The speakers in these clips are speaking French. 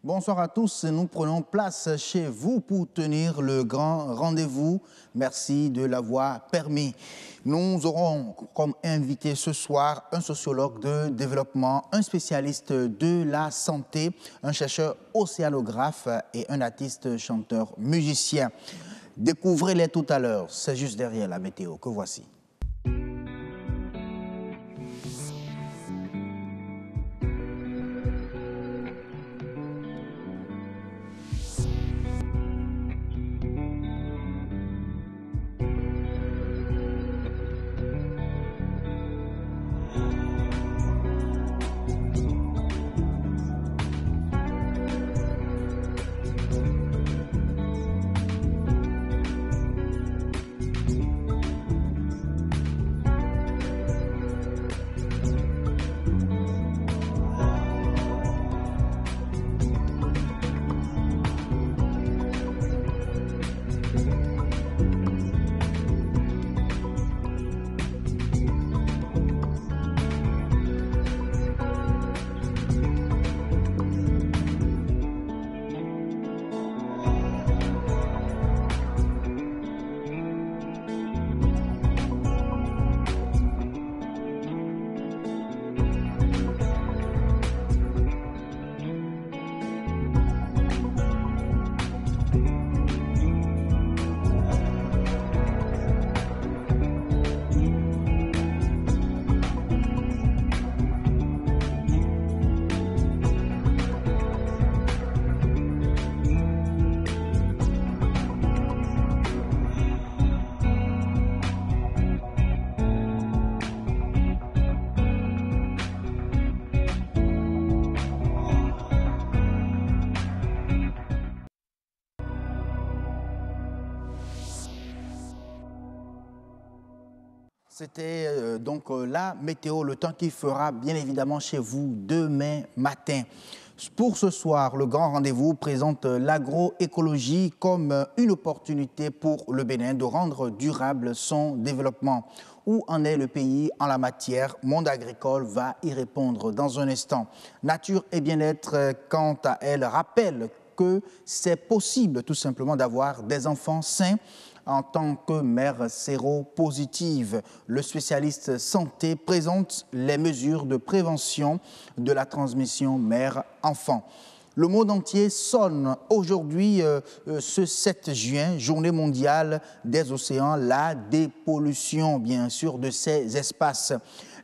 Bonsoir à tous, nous prenons place chez vous pour tenir le grand rendez-vous. Merci de l'avoir permis. Nous aurons comme invité ce soir un sociologue de développement, un spécialiste de la santé, un chercheur océanographe et un artiste chanteur musicien. Découvrez-les tout à l'heure, c'est juste derrière la météo que voici. C'était donc la météo, le temps qu'il fera bien évidemment chez vous demain matin. Pour ce soir, le grand rendez-vous présente l'agroécologie comme une opportunité pour le Bénin de rendre durable son développement. Où en est le pays en la matière? Monde agricole va y répondre dans un instant. Nature et bien-être, quant à elle, rappelle que c'est possible tout simplement d'avoir des enfants sains en tant que mère séropositive. Le spécialiste santé présente les mesures de prévention de la transmission mère-enfant. Le monde entier sonne aujourd'hui, ce 7 juin, journée mondiale des océans, la dépollution, bien sûr, de ces espaces.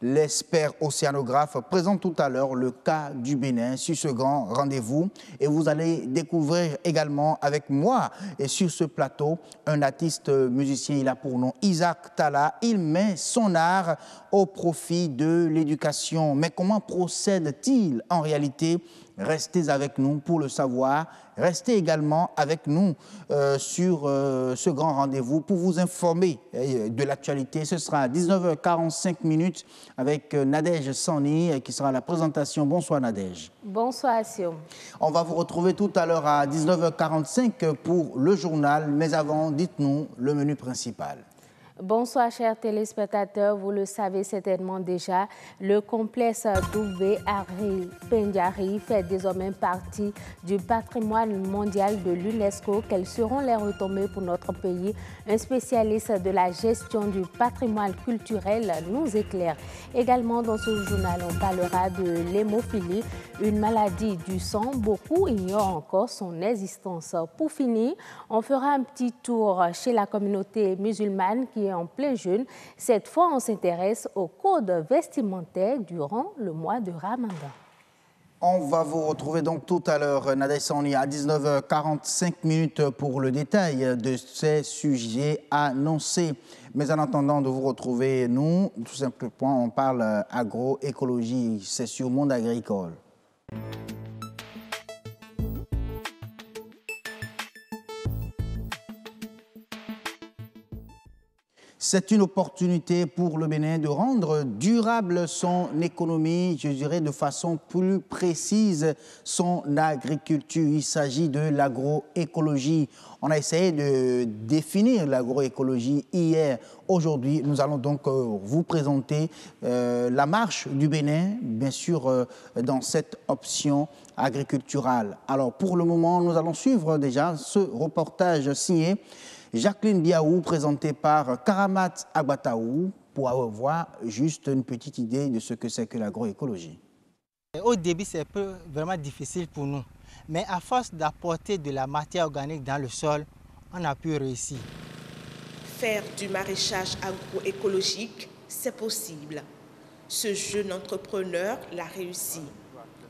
L'expert océanographe présente tout à l'heure le cas du Bénin sur ce grand rendez-vous. Et vous allez découvrir également avec moi et sur ce plateau un artiste musicien. Il a pour nom Isaac Talla. Il met son art au profit de l'éducation. Mais comment procède-t-il en réalité? Restez avec nous pour le savoir. Restez également avec nous sur ce grand rendez-vous pour vous informer de l'actualité. Ce sera à 19h45 avec Nadège Sani qui sera à la présentation. Bonsoir Nadège. Bonsoir Asio. On va vous retrouver tout à l'heure à 19h45 pour le journal. Mais avant, dites-nous le menu principal. Bonsoir chers téléspectateurs, vous le savez certainement déjà, le complexe Douvé Ari Pendjari fait désormais partie du patrimoine mondial de l'UNESCO. Quelles seront les retombées pour notre pays? Un spécialiste de la gestion du patrimoine culturel nous éclaire. Également dans ce journal, on parlera de l'hémophilie, une maladie du sang. Beaucoup ignorent encore son existence. Pour finir, on fera un petit tour chez la communauté musulmane qui est en plein jeûne. Cette fois, on s'intéresse au code vestimentaire durant le mois de Ramadan. On va vous retrouver donc tout à l'heure, Nadège Sani, à 19h45 pour le détail de ces sujets annoncés. Mais en attendant de vous retrouver, nous, tout simplement, on parle agroécologie, c'est sur Monde agricole. C'est une opportunité pour le Bénin de rendre durable son économie, je dirais de façon plus précise son agriculture. Il s'agit de l'agroécologie. On a essayé de définir l'agroécologie hier. Aujourd'hui, nous allons donc vous présenter la marche du Bénin, bien sûr, dans cette option agriculturale. Alors, pour le moment, nous allons suivre déjà ce reportage signé Jacqueline Biaou, présentée par Karamat Agbataou, pour avoir juste une petite idée de ce que c'est que l'agroécologie. Au début, c'est vraiment difficile pour nous. Mais à force d'apporter de la matière organique dans le sol, on a pu réussir. Faire du maraîchage agroécologique, c'est possible. Ce jeune entrepreneur l'a réussi.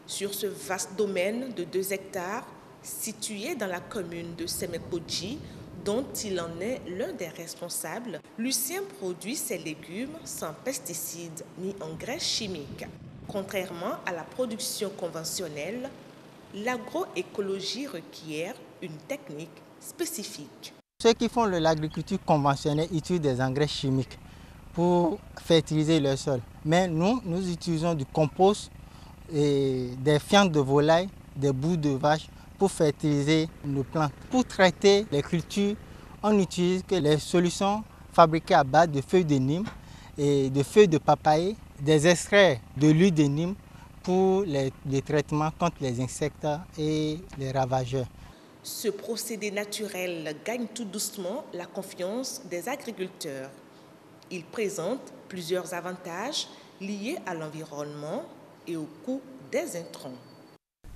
Sur ce vaste domaine de 2 hectares, situé dans la commune de Semekodji, dont il en est l'un des responsables, Lucien produit ses légumes sans pesticides ni engrais chimiques. Contrairement à la production conventionnelle, l'agroécologie requiert une technique spécifique. Ceux qui font l'agriculture conventionnelle utilisent des engrais chimiques pour fertiliser le sol. Mais nous utilisons du compost, et des fientes de volaille, des bouts de vache pour fertiliser nos plantes. Pour traiter les cultures, on n'utilise que les solutions fabriquées à base de feuilles de Nîmes et de feuilles de papaye, des extraits de l'huile de Nîmes pour les traitements contre les insectes et les ravageurs. Ce procédé naturel gagne tout doucement la confiance des agriculteurs. Il présente plusieurs avantages liés à l'environnement et au coût des intrants.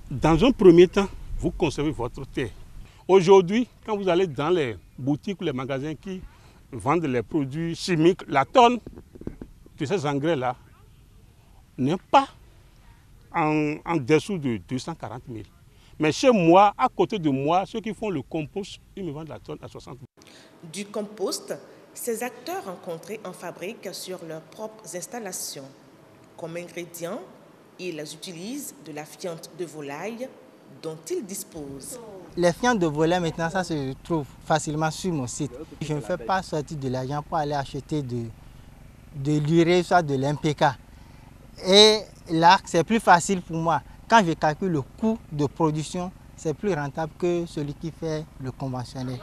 Dans un premier temps, vous conservez votre terre. Aujourd'hui, quand vous allez dans les boutiques ou les magasins qui vendent les produits chimiques, la tonne de ces engrais-là n'est pas en dessous de 240 000. Mais chez moi, à côté de moi, ceux qui font le compost, ils me vendent la tonne à 60 000. Du compost, ces acteurs rencontrés en fabriquent sur leurs propres installations. Comme ingrédient, ils utilisent de la fiente de volaille dont ils disposent. Les fientes de volaille, maintenant, ça se trouve facilement sur mon site. Je ne fais pas sortir de l'argent pour aller acheter de l'urée, soit de l'MPK. Et là, c'est plus facile pour moi. Quand je calcule le coût de production, c'est plus rentable que celui qui fait le conventionnel.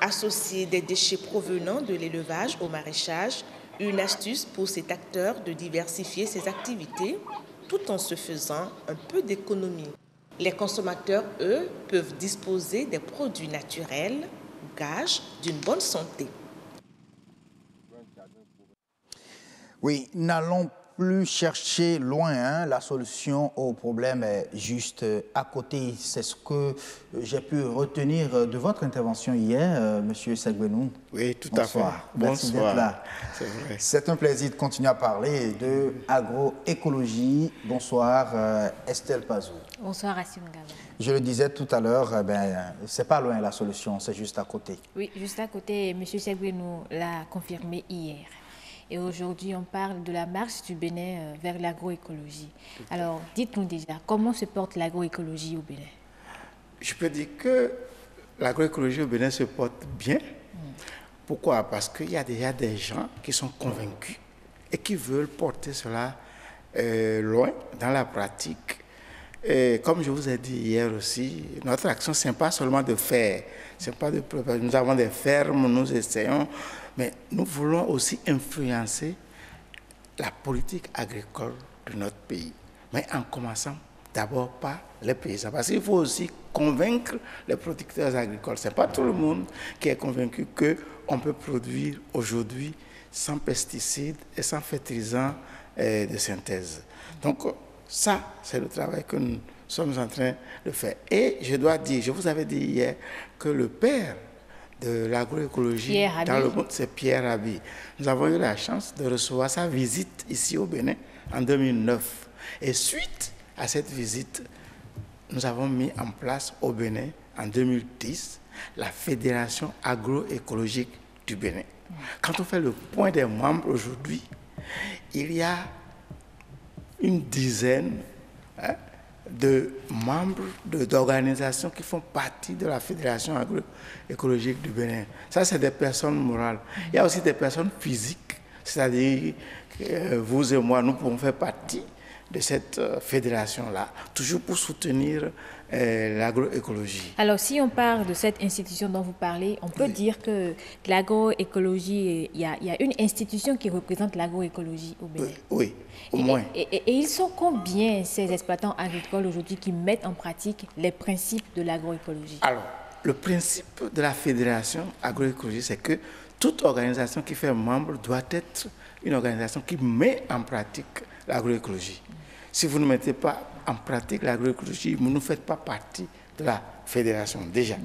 Associer des déchets provenant de l'élevage au maraîchage, une astuce pour cet acteur de diversifier ses activités tout en se faisant un peu d'économie. Les consommateurs, eux, peuvent disposer des produits naturels, gage d'une bonne santé. Oui, n'allons plus chercher loin, hein. La solution au problème est juste à côté. C'est ce que j'ai pu retenir de votre intervention hier, Monsieur Segbenou. Oui, tout à fait. Merci d'être là. C'est vrai. C'est un plaisir de continuer à parler de agroécologie. Bonsoir, Estelle Pazou. Bonsoir, Assime Gaba. Je le disais tout à l'heure, c'est pas loin la solution, c'est juste à côté. Oui, juste à côté, M. Segbenou l'a confirmé hier. Et aujourd'hui, on parle de la marche du Bénin vers l'agroécologie. Alors, dites-nous déjà, comment se porte l'agroécologie au Bénin? Je peux dire que l'agroécologie au Bénin se porte bien. Pourquoi? Parce qu'il y a déjà des gens qui sont convaincus et qui veulent porter cela loin dans la pratique. Et comme je vous ai dit hier aussi, notre action, ce n'est pas seulement de faire, c'est pas de préparer. Nous avons des fermes, nous essayons, mais nous voulons aussi influencer la politique agricole de notre pays. Mais en commençant d'abord par les paysans. Parce qu'il faut aussi convaincre les producteurs agricoles. Ce n'est pas tout le monde qui est convaincu qu'on peut produire aujourd'hui sans pesticides et sans fertilisants de synthèse. Donc, ça, c'est le travail que nous sommes en train de faire. Et je dois dire, je vous avais dit hier que le père de l'agroécologie dans le monde, c'est Pierre Rabhi. Nous avons eu la chance de recevoir sa visite ici au Bénin en 2009. Et suite à cette visite, nous avons mis en place au Bénin en 2010 la Fédération agroécologique du Bénin. Quand on fait le point des membres aujourd'hui, il y a une dizaine de membres d'organisations qui font partie de la Fédération agroécologique du Bénin. Ça, c'est des personnes morales. Il y a aussi des personnes physiques, c'est-à-dire que vous et moi, nous pouvons faire partie de cette fédération-là, toujours pour soutenir l'agroécologie. Alors, si on parle de cette institution dont vous parlez, on peut dire que l'agroécologie, il y a une institution qui représente l'agroécologie au Bénin. Oui, au moins. Et ils sont combien, ces exploitants agricoles aujourd'hui, qui mettent en pratique les principes de l'agroécologie? Alors, le principe de la fédération agroécologie, c'est que toute organisation qui fait membre doit être une organisation qui met en pratique l'agroécologie. Si vous ne mettez pas en pratique l'agroécologie, vous ne faites pas partie de la fédération, déjà.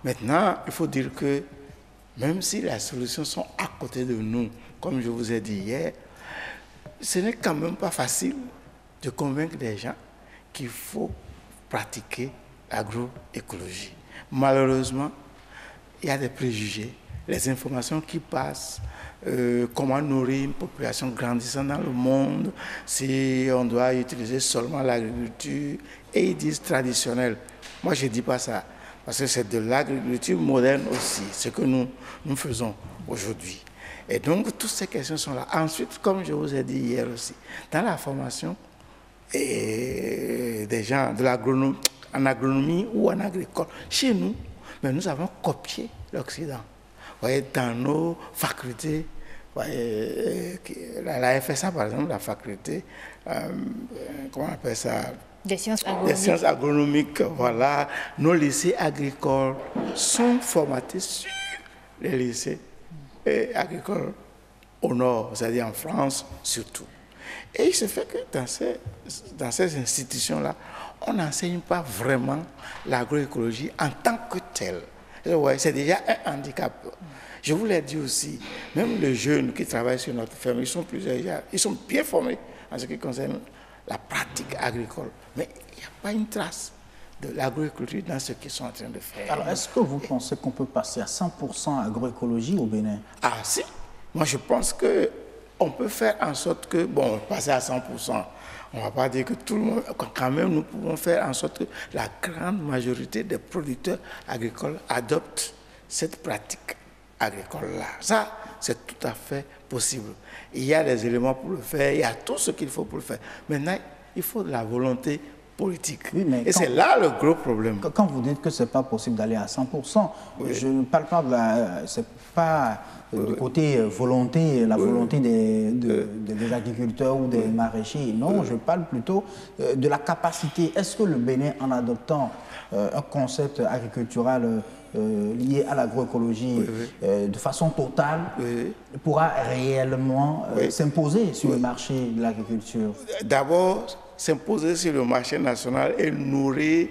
Maintenant, il faut dire que même si les solutions sont à côté de nous, comme je vous ai dit hier, ce n'est quand même pas facile de convaincre des gens qu'il faut pratiquer l'agroécologie. Malheureusement, il y a des préjugés, les informations qui passent, comment nourrir une population grandissante dans le monde, si on doit utiliser seulement l'agriculture, et ils disent traditionnel. Moi, je ne dis pas ça, parce que c'est de l'agriculture moderne aussi, ce que nous faisons aujourd'hui. Et donc, toutes ces questions sont là. Ensuite, comme je vous ai dit hier aussi, dans la formation des gens en agronomie ou en agricole, chez nous, mais nous avons copié l'Occident. Vous voyez, dans nos facultés, la FSA, par exemple, la faculté, comment on appelle ça? Des sciences agronomiques. Des sciences agronomiques, voilà. Nos lycées agricoles sont formatés sur les lycées agricoles au nord, c'est-à-dire en France surtout. Et il se fait que dans ces institutions-là, on n'enseigne pas vraiment l'agroécologie en tant que telle. C'est déjà un handicap. Je vous l'ai dit aussi, même les jeunes qui travaillent sur notre ferme, ils sont bien formés en ce qui concerne la pratique agricole. Mais il n'y a pas une trace de l'agroécologie dans ce qu'ils sont en train de faire. Alors, est-ce que vous pensez qu'on peut passer à 100% agroécologie au Bénin? Ah si, moi je pense qu'on peut faire en sorte que, bon, passer à 100%, on ne va pas dire que tout le monde, quand même nous pouvons faire en sorte que la grande majorité des producteurs agricoles adoptent cette pratique agricole-là. Ça, c'est tout à fait possible. Il y a des éléments pour le faire, il y a tout ce qu'il faut pour le faire. Maintenant, il faut de la volonté politique. Oui, et c'est là le gros problème. Quand vous dites que ce n'est pas possible d'aller à 100%, oui. Je ne parle pas c'est pas du côté volonté, la volonté des agriculteurs ou des maraîchers. Non, je parle plutôt de la capacité. Est-ce que le Bénin, en adoptant un concept agricultural lié à l'agroécologie de façon totale, pourra réellement s'imposer sur le marché de l'agriculture? D'abord, s'imposer sur le marché national et nourrir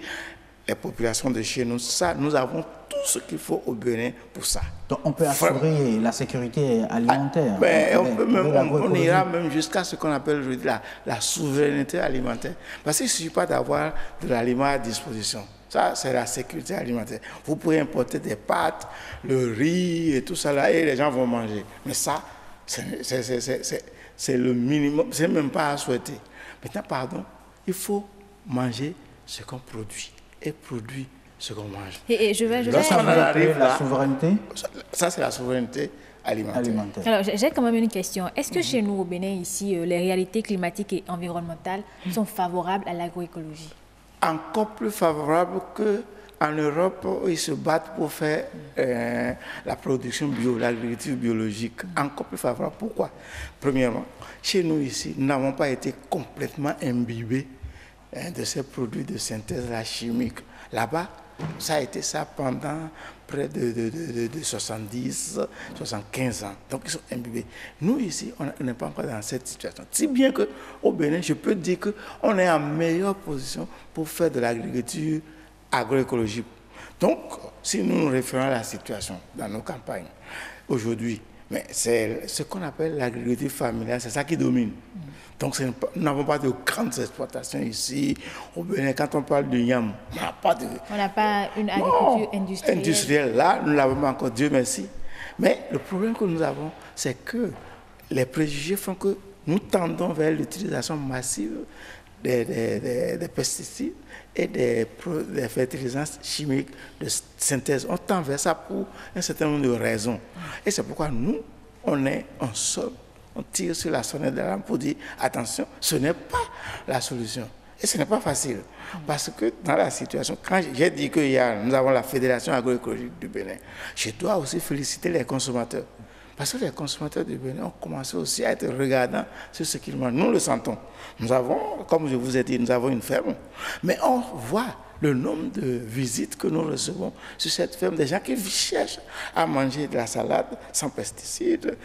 les populations de chez nous. Ça, nous avons tout ce qu'il faut au Bénin pour ça. Donc on peut assurer la sécurité alimentaire. On ira même jusqu'à ce qu'on appelle la souveraineté alimentaire. Parce qu'il ne suffit pas d'avoir de l'aliment à disposition. Ça, c'est la sécurité alimentaire. Vous pouvez importer des pâtes, le riz et tout ça là, et les gens vont manger. Mais ça, c'est le minimum, c'est même pas à souhaiter. Maintenant, pardon, il faut manger ce qu'on produit et produire ce qu'on mange. Et je vais la souveraineté. Ça, c'est la souveraineté alimentaire. Alors, j'ai quand même une question. Est-ce que chez nous, au Bénin, ici, les réalités climatiques et environnementales sont favorables à l'agroécologie? Encore plus favorables qu'en Europe, où ils se battent pour faire la production bio, l'agriculture biologique. Encore plus favorable. Pourquoi? Premièrement, chez nous ici, nous n'avons pas été complètement imbibés de ces produits de synthèse chimique. Là-bas, ça a été ça pendant près de 70, 75 ans. Donc, ils sont imbibés. Nous, ici, on n'est pas encore dans cette situation. Si bien qu'au Bénin, je peux dire qu'on est en meilleure position pour faire de l'agriculture agroécologique. Donc, si nous nous référons à la situation dans nos campagnes, aujourd'hui, mais c'est ce qu'on appelle l'agriculture familiale, c'est ça qui domine. Donc, nous n'avons pas de grandes exploitations ici. Au Bénin, quand on parle de Niam, on n'a pas une agriculture industrielle. Là, nous ne l'avons pas encore, Dieu merci. Mais le problème que nous avons, c'est que les préjugés font que nous tendons vers l'utilisation massive des pesticides et des fertilisants chimiques de synthèse. On tend vers ça pour un certain nombre de raisons. Et c'est pourquoi nous, on est en sol, on tire sur la sonnette d'alarme pour dire attention, ce n'est pas la solution. Et ce n'est pas facile. Parce que dans la situation, quand j'ai dit que nous avons la Fédération agroécologique du Bénin, je dois aussi féliciter les consommateurs. Parce que les consommateurs du Bénin ont commencé aussi à être regardants sur ce qu'ils mangent. Nous le sentons. Nous avons, comme je vous ai dit, nous avons une ferme. Mais on voit le nombre de visites que nous recevons sur cette ferme, des gens qui cherchent à manger de la salade sans pesticides,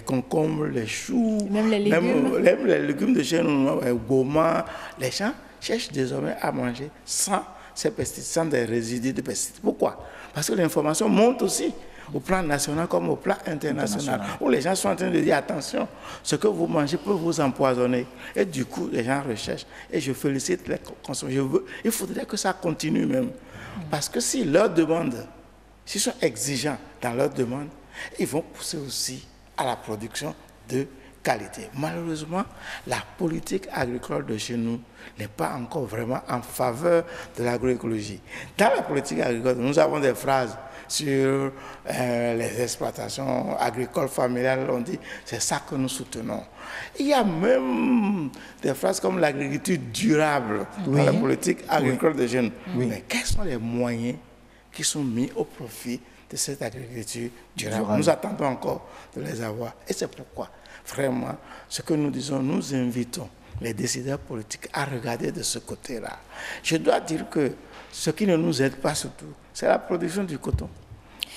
concombres, les choux, même les légumes. Même les légumes de chez nous, goma. Les gens cherchent désormais à manger sans ces pesticides, sans des résidus de pesticides. Pourquoi? Parce que l'information monte aussi au plan national comme au plan international, où les gens sont en train de dire attention, ce que vous mangez peut vous empoisonner. Et du coup, les gens recherchent. Et je félicite les consommateurs. Il faudrait que ça continue même. Parce que si leur demande, s'ils sont exigeants dans leur demande, ils vont pousser aussi à la production de qualité. Malheureusement, la politique agricole de chez nous n'est pas encore vraiment en faveur de l'agroécologie. Dans la politique agricole, nous avons des phrases sur les exploitations agricoles familiales, on dit c'est ça que nous soutenons. Il y a même des phrases comme l'agriculture durable dans la politique agricole de jeunes. Mais quels sont les moyens qui sont mis au profit de cette agriculture durable? Nous attendons encore de les avoir. Et c'est pourquoi, vraiment, ce que nous disons, nous invitons les décideurs politiques à regarder de ce côté-là. Je dois dire que ce qui ne nous aide pas surtout, c'est la production du coton.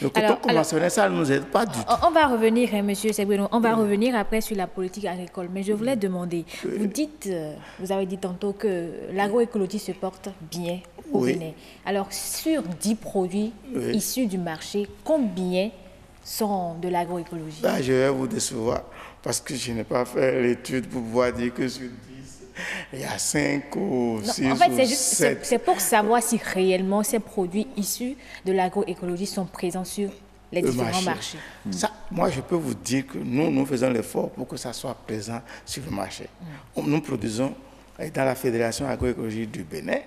Le coton conventionnel, ça ne nous aide pas du tout. On va revenir, M. Segbenou, on va revenir après sur la politique agricole. Mais je voulais demander, vous avez dit tantôt que l'agroécologie se porte bien au Bénin. Alors, sur 10 produits issus du marché, combien sont de l'agroécologie? Je vais vous décevoir parce que je n'ai pas fait l'étude pour pouvoir dire que sur 10, il y a 5 ou 6 en fait, ou 7. C'est pour savoir si réellement ces produits issus de l'agroécologie sont présents sur les différents marchés. Ça, moi, je peux vous dire que nous faisons l'effort pour que ça soit présent sur le marché. Nous produisons dans la Fédération agroécologique du Bénin.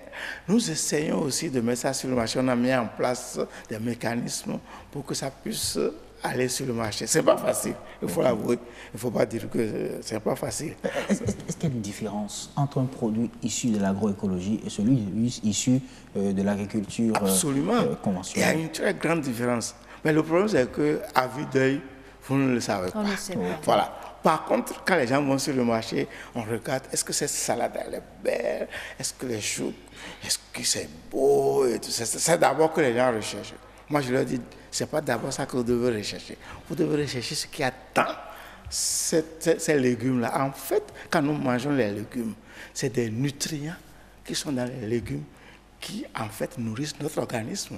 Nous essayons aussi de mettre ça sur le marché. On a mis en place des mécanismes pour que ça puisse aller sur le marché. Ce n'est pas facile, il faut l'avouer. Il ne faut pas dire que ce n'est pas facile. Est-ce qu'il y a une différence entre un produit issu de l'agroécologie et celui issu de l'agriculture conventionnelle? Il y a une très grande différence. Mais le problème, c'est qu'à vue d'œil, vous ne le savez pas. On ne sait pas. Voilà. Par contre, quand les gens vont sur le marché, on regarde, est-ce que cette salade elle est belle? Est-ce que les choux, est-ce que c'est beau? Et tout ça. C'est d'abord que les gens recherchent. Moi, je leur dis, ce n'est pas d'abord ça que vous devez rechercher. Vous devez rechercher ce qui attend ces légumes-là. En fait, quand nous mangeons les légumes, c'est des nutriments qui sont dans les légumes qui, en fait, nourrissent notre organisme.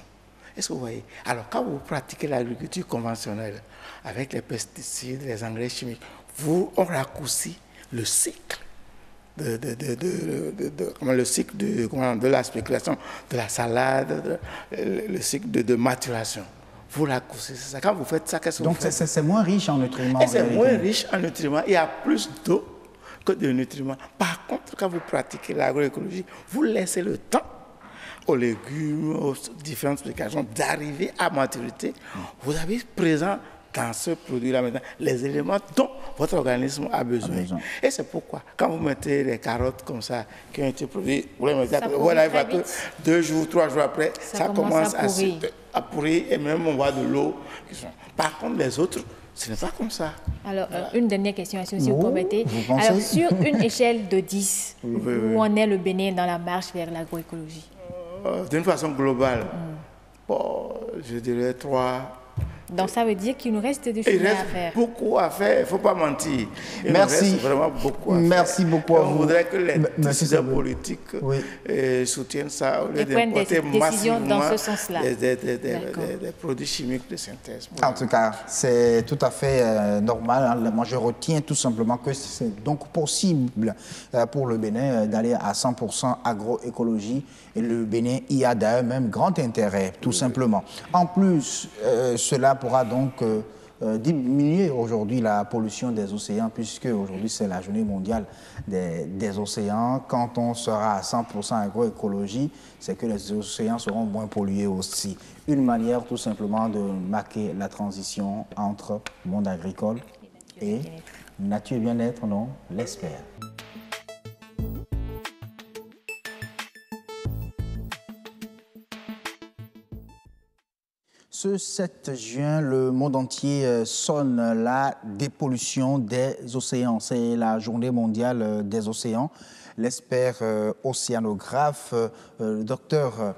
Est-ce que vous voyez? Alors, quand vous pratiquez l'agriculture conventionnelle, avec les pesticides, les engrais chimiques, on raccourcit le cycle de la spéculation, de la salade, le cycle de maturation. Vous raccourcissez ça. Quand vous faites ça, qu'est-ce que vous faites? Donc, c'est moins riche en nutriments. Et c'est moins riche en nutriments. Il y a plus d'eau que de nutriments. Par contre, quand vous pratiquez l'agroécologie, vous laissez le temps aux légumes, aux différentes spéculations d'arriver à maturité. Vous avez présent dans ce produit-là maintenant les éléments dont votre organisme a besoin. Et c'est pourquoi, quand vous mettez les carottes comme ça, qui ont été produites, vous les mettez voilà, que 2 jours, 3 jours après, ça commence à pourrir et même on voit de l'eau. Par contre, les autres, ce n'est pas comme ça. Alors, une dernière question, si vous permettez. Alors, sur une échelle de 10, où en est le Bénin dans la marche vers l'agroécologie? D'une façon globale, je dirais 3. Donc ça veut dire qu'il nous reste du chemin à faire. Il reste beaucoup à faire, il ne faut pas mentir. Merci. Il reste vraiment beaucoup à faire. Merci beaucoup à vous. On voudrait que les décideurs politiques soutiennent ça au lieu d'importer massivement dans ce sens-là. Des produits chimiques de synthèse. En tout cas, c'est tout à fait normal. Moi, je retiens tout simplement que c'est donc possible pour le Bénin d'aller à 100% agroécologie. Et le Bénin y a d'ailleurs même grand intérêt, tout simplement. En plus, cela pourra donc diminuer aujourd'hui la pollution des océans, puisque aujourd'hui c'est la journée mondiale des océans. Quand on sera à 100% agroécologie, c'est que les océans seront moins pollués aussi. Une manière tout simplement de marquer la transition entre monde agricole et nature et bien-être, non, l'espère. Ce 7 juin, le monde entier sonne la dépollution des océans. C'est la journée mondiale des océans. L'expert océanographe, le docteur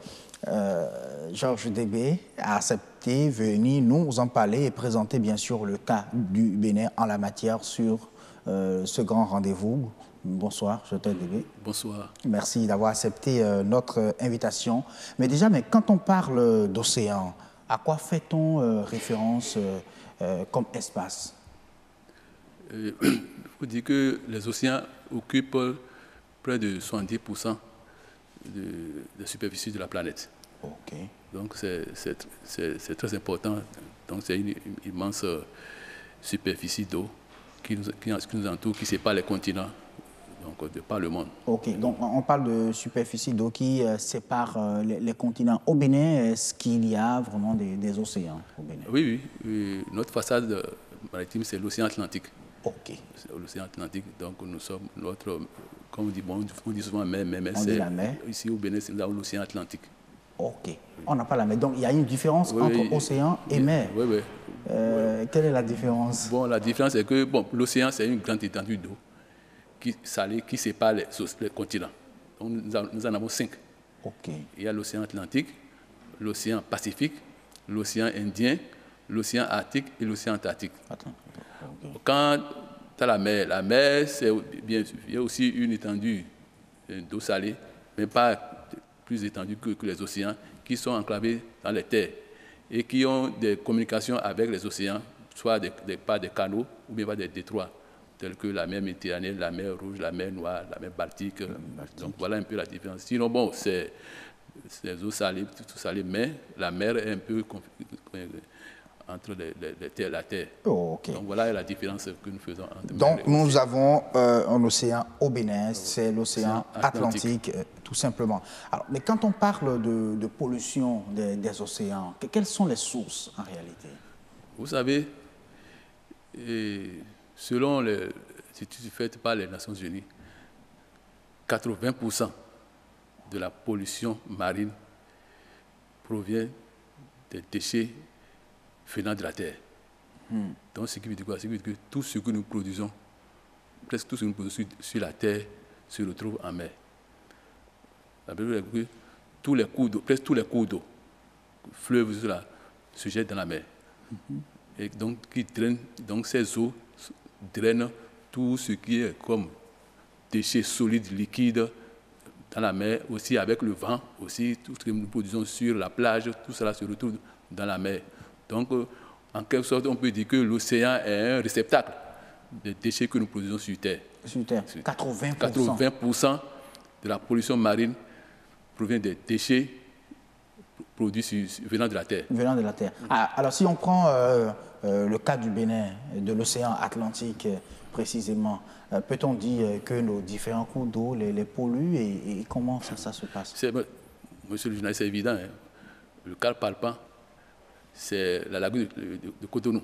Georges Débé, a accepté venir nous en parler et présenter bien sûr le cas du Bénin en la matière sur ce grand rendez-vous. Bonsoir, docteur Débé. Bonsoir. Merci d'avoir accepté notre invitation. Mais déjà, quand on parle d'océan, à quoi fait-on référence comme espace? Il faut dire que les océans occupent près de 70% de la superficie de la planète. Okay. Donc c'est très important. Donc c'est une immense superficie d'eau qui nous entoure, qui sépare les continents. Donc, de par le monde. Ok, donc on parle de superficie d'eau qui sépare les continents. Au Bénin, est-ce qu'il y a vraiment des océans au Bénin? Oui. Notre façade maritime, c'est l'océan Atlantique. Ok. C'est l'océan Atlantique, donc nous sommes comme on dit souvent mer, c'est la mer. Ici au Bénin, c'est l'océan Atlantique. Ok, on n'a pas la mer. Donc il y a une différence entre océan et mer. Oui. Quelle est la différence? Bon, la différence est que l'océan, c'est une grande étendue d'eau salée qui sépare les continents. Donc, nous en avons 5. Okay. Il y a l'océan Atlantique, l'océan Pacifique, l'océan Indien, l'océan Arctique et l'océan Antarctique. Okay. Quand tu as la mer, c'est bien sûr, il y a aussi une étendue d'eau salée, mais pas plus étendue que les océans, qui sont enclavés dans les terres et qui ont des communications avec les océans, soit par des canaux ou bien par des détroits, tels que la mer Méditerranée, la mer Rouge, la mer Noire, la mer Baltique. Donc voilà un peu la différence. Sinon, bon, c'est des eaux salées, tout salé, mais la mer est un peu entre la terre. Okay. Donc voilà la différence que nous faisons entre donc nous avons un océan au Bénin, c'est l'océan Atlantique, tout simplement. Alors, mais quand on parle de pollution des océans, quelles sont les sources en réalité? Vous savez, selon les études faites par les Nations Unies, 80% de la pollution marine provient des déchets venant de la terre. Donc, ce qui veut dire quoi? Ce qui veut dire que tout ce que nous produisons, presque tout ce que nous produisons sur la terre, se retrouve en mer. Ça veut dire que tous les cours d'eau, presque tous les cours d'eau, fleuves, se jettent dans la mer. Et donc, donc ces eaux drainent tout ce qui est comme déchets solides, liquides dans la mer, aussi avec le vent, aussi tout ce que nous produisons sur la plage, tout cela se retrouve dans la mer. Donc, en quelque sorte, on peut dire que l'océan est un réceptacle des déchets que nous produisons sur Terre. Sur Terre, 80%. 80% de la pollution marine provient des déchets produits venant de la Terre. Venant de la Terre. Alors, si on prend le cas du Bénin, de l'océan Atlantique précisément, peut-on dire que nos différents cours d'eau les polluent et comment ça se passe? Monsieur le journaliste, c'est évident. Hein. Le cas palpant, c'est la lagune de Cotonou.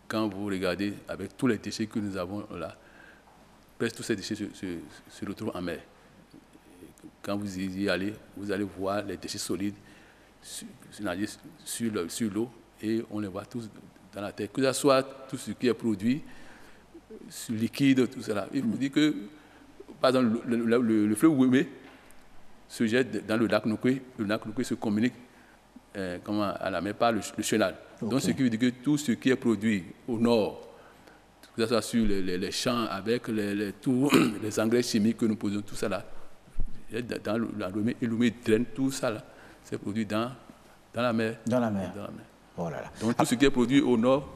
Quand vous regardez avec tous les déchets que nous avons là, presque tous ces déchets se retrouvent en mer. Quand vous y allez, vous allez voir les déchets solides sur l'eau et on les voit tous dans la terre. Que ce soit tout ce qui est produit, liquide, tout cela. Il faut dire que, par exemple, le fleuve Ouémé se jette dans le lac Nokoué. Le lac Nokoué se communique à la mer par le chenal. Okay. Donc, ce qui veut dire que tout ce qui est produit au nord, que ce soit sur les champs, avec tous les engrais chimiques que nous posons, tout ça là, dans l'Ouémé, et l'Ouémé draine tout ça là, c'est produit dans la mer. Dans la mer. Oh là là. Donc, tout ce qui est produit au nord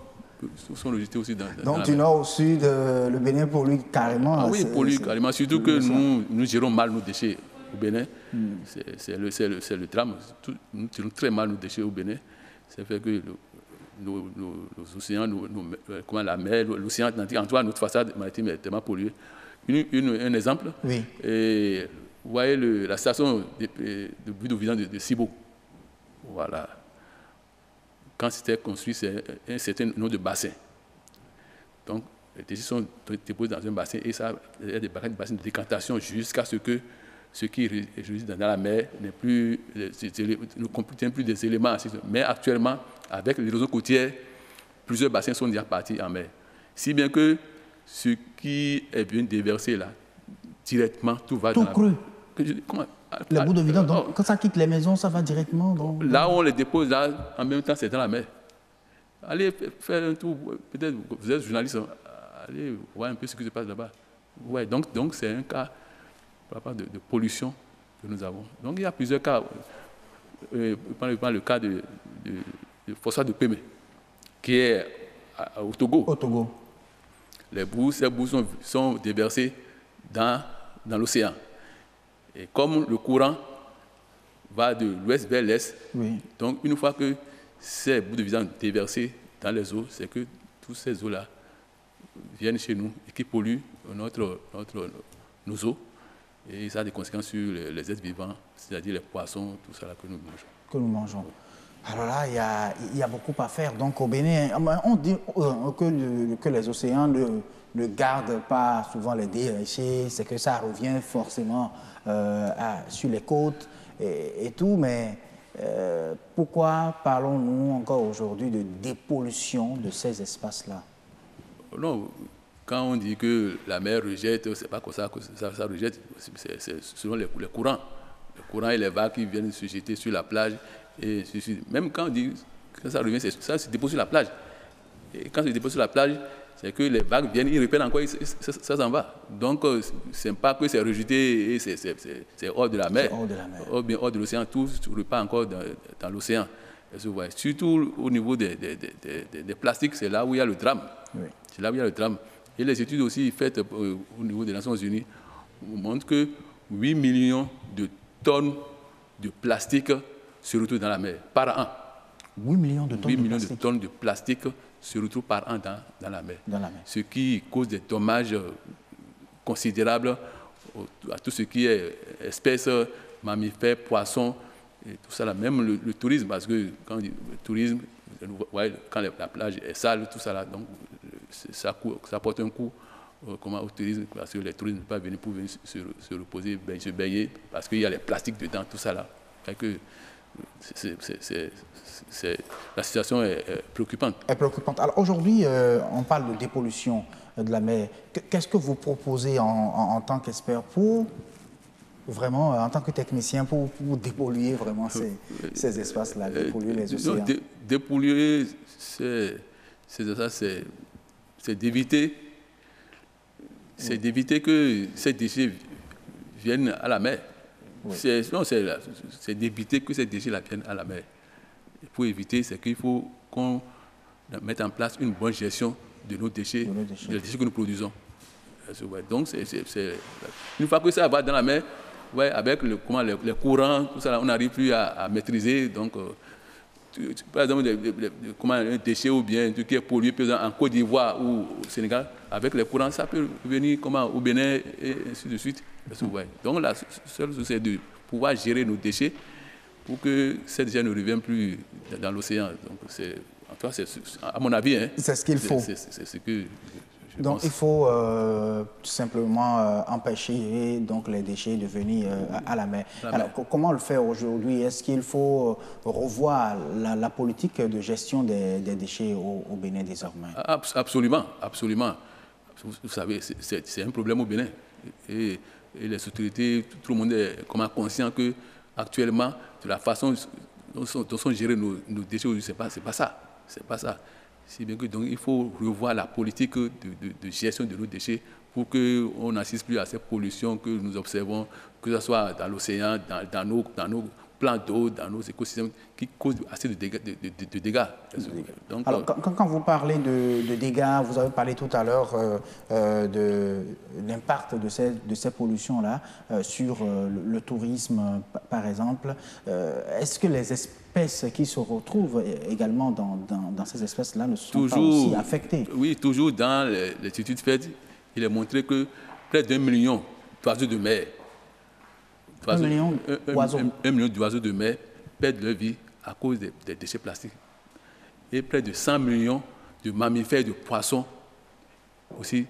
sont rejetés aussi dans la mer. Donc, du nord au sud, le Bénin pollue carrément. Ah oui, pollue carrément. Surtout que nous gérons mal nos déchets au Bénin. C'est le drame. Nous tirons très mal nos déchets au Bénin. Ça fait que nos océans, comment la mer, l'océan Atlantique, en tout cas, notre façade maritime est tellement polluée. Un exemple, oui. Et, vous voyez la station de buts de Cibo. Voilà. Quand c'était construit, c'est un certain nombre de bassins. Donc, les déchets sont déposés dans un bassin et ça, il y a des bassins de décantation jusqu'à ce que ce qui est dans la mer ne contient plus des éléments. Mais actuellement, avec l'érosion côtière, plusieurs bassins sont déjà partis en mer. Si bien que ce qui est bien déversé là, directement, tout va tout dans cru. Comment, les bouts de vidange, donc quand ça quitte les maisons, ça va directement dans... Là où on les dépose, là, en même temps, c'est dans la mer. Allez faire un tour, peut-être vous êtes journaliste, allez voir un peu ce qui se passe là-bas. Ouais, donc c'est un cas de pollution que nous avons. Donc il y a plusieurs cas. Par le cas de phosphate de Pémé, qui est au Togo. Au Togo. Ces bouts sont déversés dans l'océan. Et comme le courant va de l'ouest vers l'est, oui. Donc une fois que ces bouts de vidange déversés dans les eaux, c'est que toutes ces eaux-là viennent chez nous et qui polluent nos eaux. Et ça a des conséquences sur les êtres vivants, c'est-à-dire les poissons, tout ça là que nous mangeons. Alors là, il y a beaucoup à faire. Donc au Bénin, on dit que les océans ne gardent pas souvent les déchets, c'est que ça revient forcément sur les côtes et tout, mais pourquoi parlons-nous encore aujourd'hui de dépollution de ces espaces-là? Non, quand on dit que la mer rejette, c'est pas comme ça que ça rejette, c'est selon les courants. Les courants et les vagues qui viennent se jeter sur la plage. Et même quand on dit que ça revient, ça se dépose sur la plage. Et quand ça se dépose sur la plage, c'est que les vagues viennent, ils repèrent encore, ça s'en va. Donc, ce n'est pas que c'est rejeté et c'est hors de la mer. Hors de la mer. Ou bien hors de l'océan, tout repart encore dans l'océan. Surtout au niveau des plastiques, c'est là où il y a le drame. Oui. C'est là où il y a le drame. Et les études aussi faites au niveau des Nations Unies montrent que 8 millions de tonnes de plastique se retrouvent dans la mer par an. 8 millions de tonnes 8 millions de tonnes de plastique se retrouvent par an dans la mer. Ce qui cause des dommages considérables à tout ce qui est espèces, mammifères, poissons, et tout ça là. Même le tourisme, parce que quand on dit le tourisme, quand la plage est sale, tout ça là, donc ça porte un coup au tourisme, parce que les touristes ne peuvent pas venir pour venir se reposer, se baigner, parce qu'il y a les plastiques dedans, tout ça là. La situation est préoccupante. Alors aujourd'hui, on parle de dépollution de la mer. Qu'est-ce que vous proposez en tant qu'expert pour vraiment, en tant que technicien, pour dépolluer vraiment ces espaces-là, dépolluer les océans? Dépolluer, c'est d'éviter que ces déchets viennent à la mer. Oui. C'est d'éviter que ces déchets viennent à la mer. Et pour éviter, c'est qu'il faut qu'on mette en place une bonne gestion de nos déchets, des déchets que nous produisons. Donc, une fois que ça va dans la mer, avec les courants, tout ça, on n'arrive plus à maîtriser. Donc, par exemple, un déchet ou bien un truc qui est pollué, par exemple, en Côte d'Ivoire ou au Sénégal, avec les courants, ça peut venir au Bénin et ainsi de suite. Donc la seule chose, c'est de pouvoir gérer nos déchets pour que ces déchets ne reviennent plus dans l'océan. Donc à mon avis, c'est ce qu'il faut. C'est ce que je donc pense. Il faut tout simplement empêcher donc, les déchets de venir à la mer. Alors comment le faire aujourd'hui? Est-ce qu'il faut revoir la politique de gestion des déchets au Bénin désormais? Absolument, absolument. Vous savez, c'est un problème au Bénin. Et les autorités, tout le monde est conscient que actuellement, de la façon dont sont gérés nos déchets aujourd'hui, c'est pas ça. Si bien que donc il faut revoir la politique de gestion de nos déchets pour qu'on n'assiste plus à ces pollutions que nous observons, que ce soit dans l'océan, dans nos plans d'eau dans nos écosystèmes qui causent assez de dégâts. Donc, alors, quand vous parlez de dégâts, vous avez parlé tout à l'heure de l'impact de ces pollutions-là sur le tourisme, par exemple. Est-ce que les espèces qui se retrouvent également dans ces espèces-là ne sont pas aussi affectées? Oui, toujours dans l'étude faite, il est montré que près d'1 million d'oiseaux de mer, 1 million d'oiseaux. 1 million d'oiseaux de mer perdent leur vie à cause des déchets plastiques. Et près de 100 millions de mammifères et de poissons aussi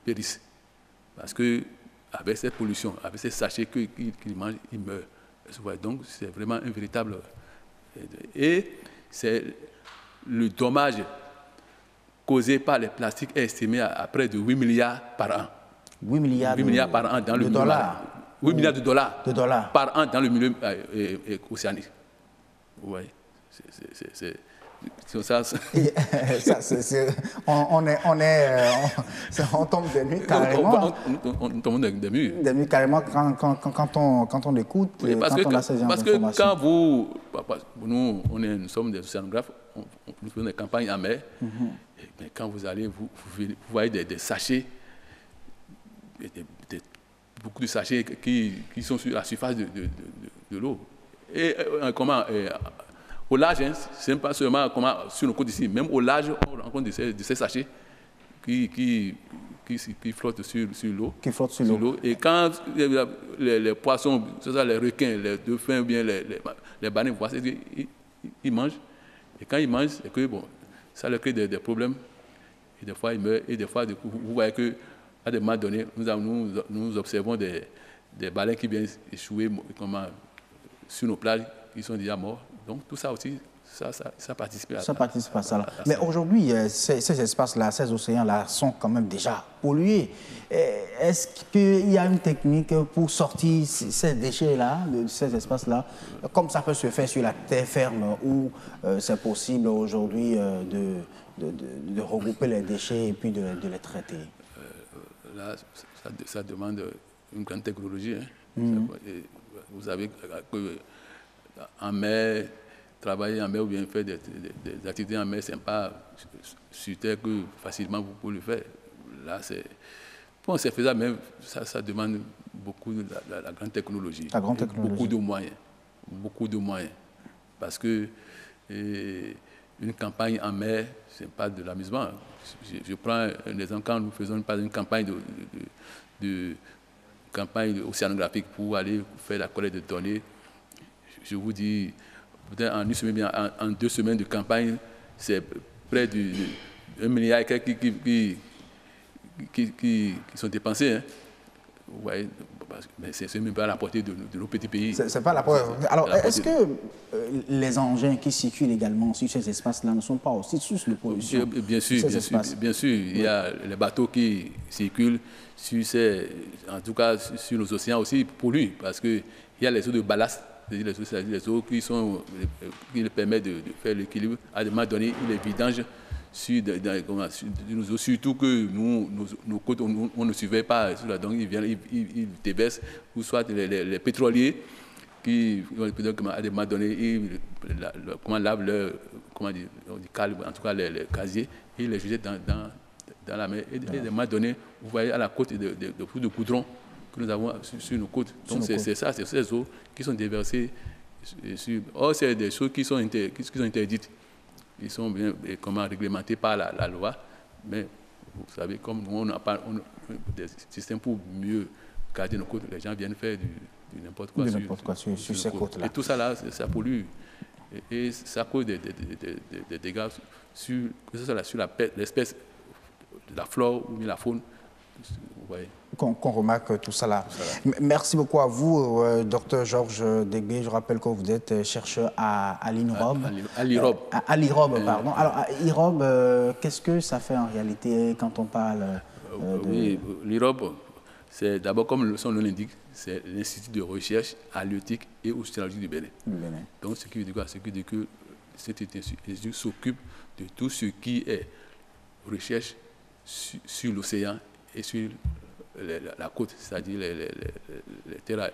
périssent. Parce qu'avec cette pollution, avec ces sachets qu'ils mangent, ils meurent. Donc c'est vraiment un véritable... Et c'est le dommage causé par les plastiques est estimé à près de 8 milliards par an. 8 milliards par an dans le milieu. Dollars. 8 milliards de dollars par an dans le milieu océanique. Oui, on tombe des nues carrément. On tombe des nues. Des nues carrément quand on écoute. Oui, parce que quand nous sommes des océanographes, nous faisons des campagnes en mer. Mais quand vous allez, vous voyez des sachets, beaucoup de sachets qui sont sur la surface de l'eau. Et au large, ce n'est pas seulement sur nos côtes ici, même au large, on rencontre de ces sachets qui flottent sur l'eau. Qui flottent sur l'eau. Et quand les poissons, c'est ça, les requins, les dauphins, bien les baleines, ils mangent. Et quand ils mangent, c'est que ça leur crée des problèmes. Et des fois, ils meurent. Et des fois, vous voyez qu'à des moments donnés, nous observons des baleines qui viennent échouer sur nos plages, qui sont déjà morts. Donc, tout ça aussi, ça participe à ça. Ça participe à ça. Mais aujourd'hui, ces espaces-là, ces océans-là sont quand même déjà pollués. Est-ce qu'il y a une technique pour sortir ces déchets-là, de ces espaces-là, comme ça peut se faire sur la terre ferme, où c'est possible aujourd'hui de regrouper les déchets et puis de les traiter? Là, ça demande une grande technologie. Vous savez qu'en mer, travailler en mer ou bien faire des activités en mer, ce n'est pas sur terre que facilement vous pouvez le faire. Là, c'est faisable, mais ça demande beaucoup de la grande technologie. La grande technologie. Beaucoup de moyens. Parce que une campagne en mer, ce n'est pas de l'amusement. Je prends un exemple, quand nous faisons une campagne campagne océanographique pour aller faire la collecte de données, je vous dis, peut-être en une semaine, bien en 2 semaines de campagne, c'est près de 1 milliard qui sont dépensés. Hein. Vous voyez, mais c'est même pas à la portée de nos petits pays. C'est pas la portée. Alors, est-ce que les engins qui circulent également sur ces espaces-là ne sont pas aussi source de pollution? Bien sûr. Il y a les bateaux qui circulent en tout cas sur nos océans aussi polluent, parce qu'il y a les eaux de ballast, les eaux qui permettent de faire l'équilibre. À des moments donnés, ils les vidangent sur nos eaux, surtout que nos côtes, on ne surveille pas. Donc ils viennent, ils déversent, ou soit les pétroliers qui, à des moments donnés, ils lavent leur, en tout cas les casiers, et ils les jettent dans la mer. Et à des moments donnés, vous voyez à la côte de goudron que nous avons sur nos côtes. Donc c'est ça, c'est ces eaux qui sont déversées. Or, c'est des choses qui sont interdites. Ils sont bien réglementés par la loi. Mais vous savez, comme nous, on n'a pas des systèmes pour mieux garder nos côtes, les gens viennent faire du n'importe quoi sur ces côtes-là. Et tout ça, là, ça pollue. Et ça cause des dégâts que ce soit sur l'espèce, la flore ou la faune. Vous voyez. Qu'on remarque tout ça là. Merci beaucoup à vous, Dr Georges Degbe. Je rappelle que vous êtes chercheur à l'INROB. À l'IROB. À l'IROB, pardon. Alors, à l'IROB, qu'est-ce que ça fait en réalité quand on parle Oui, l'IROB, c'est d'abord, comme son nom l'indique, c'est l'Institut de recherche halieutique et océanologique du Bénin. Donc, ce qui veut dire quoi? Ce qui veut dire que cet institut s'occupe de tout ce qui est recherche sur l'océan et sur la côte, c'est-à-dire les terres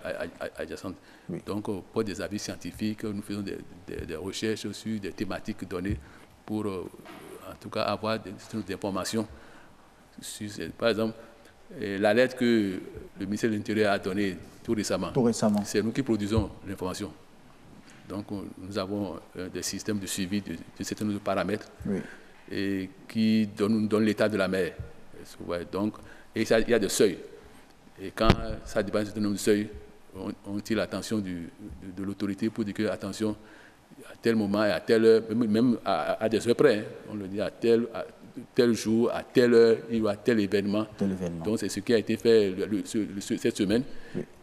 adjacentes. Oui. Donc, pour des avis scientifiques, nous faisons des recherches sur des thématiques données pour, en tout cas, avoir des informations. Par exemple, la lettre que le ministère de l'Intérieur a donnée tout récemment. C'est nous qui produisons l'information. Donc, nous avons des systèmes de suivi de certains paramètres et qui nous donnent l'état de la mer. Donc, et il y a des seuils. Et quand ça dépasse un certain nombre de seuils, on tire l'attention de l'autorité pour dire que, attention, à tel moment et à telle heure, même à des heures près, on le dit à tel jour, à telle heure, il y aura tel événement. Donc, c'est ce qui a été fait cette semaine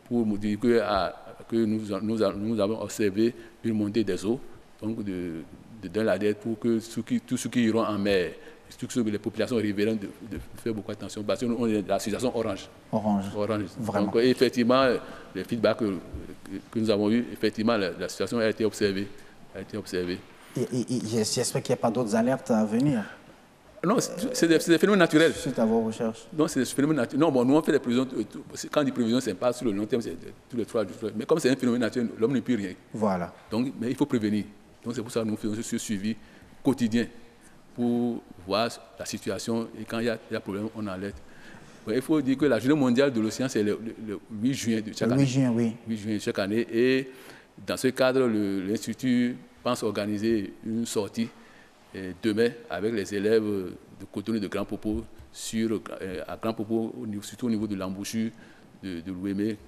pour nous dire que nous avons observé une montée des eaux, donc dans la dette, pour que tous ceux qui iront en mer, surtout les populations riveraines, de faire beaucoup attention, parce que nous, on est dans la situation orange. Vraiment. Donc, effectivement, les feedbacks que nous avons eus, effectivement, la situation a été observée. Et j'espère qu'il n'y a pas d'autres alertes à venir. Non, c'est des phénomènes naturels. Suite à vos recherches. Non, c'est des phénomènes naturels. Non, bon, nous on fait des prévisions. Quand on dit prévision, ce n'est pas sur le long terme, c'est tous les 3 jours. Mais comme c'est un phénomène naturel, l'homme ne peut rien. Voilà. Donc, mais il faut prévenir. Donc, c'est pour ça que nous faisons ce suivi quotidien pour voir la situation. Et quand il y a problème, on alerte. Ouais, il faut dire que la journée mondiale de l'océan, c'est le 8 juin de chaque année. 8 juin, oui. 8 juin de chaque année. Et dans ce cadre, l'Institut pense organiser une sortie demain avec les élèves de Cotonou et de Grand Popo à Grand Popo, surtout au niveau de l'embouchure de l'Ouémé,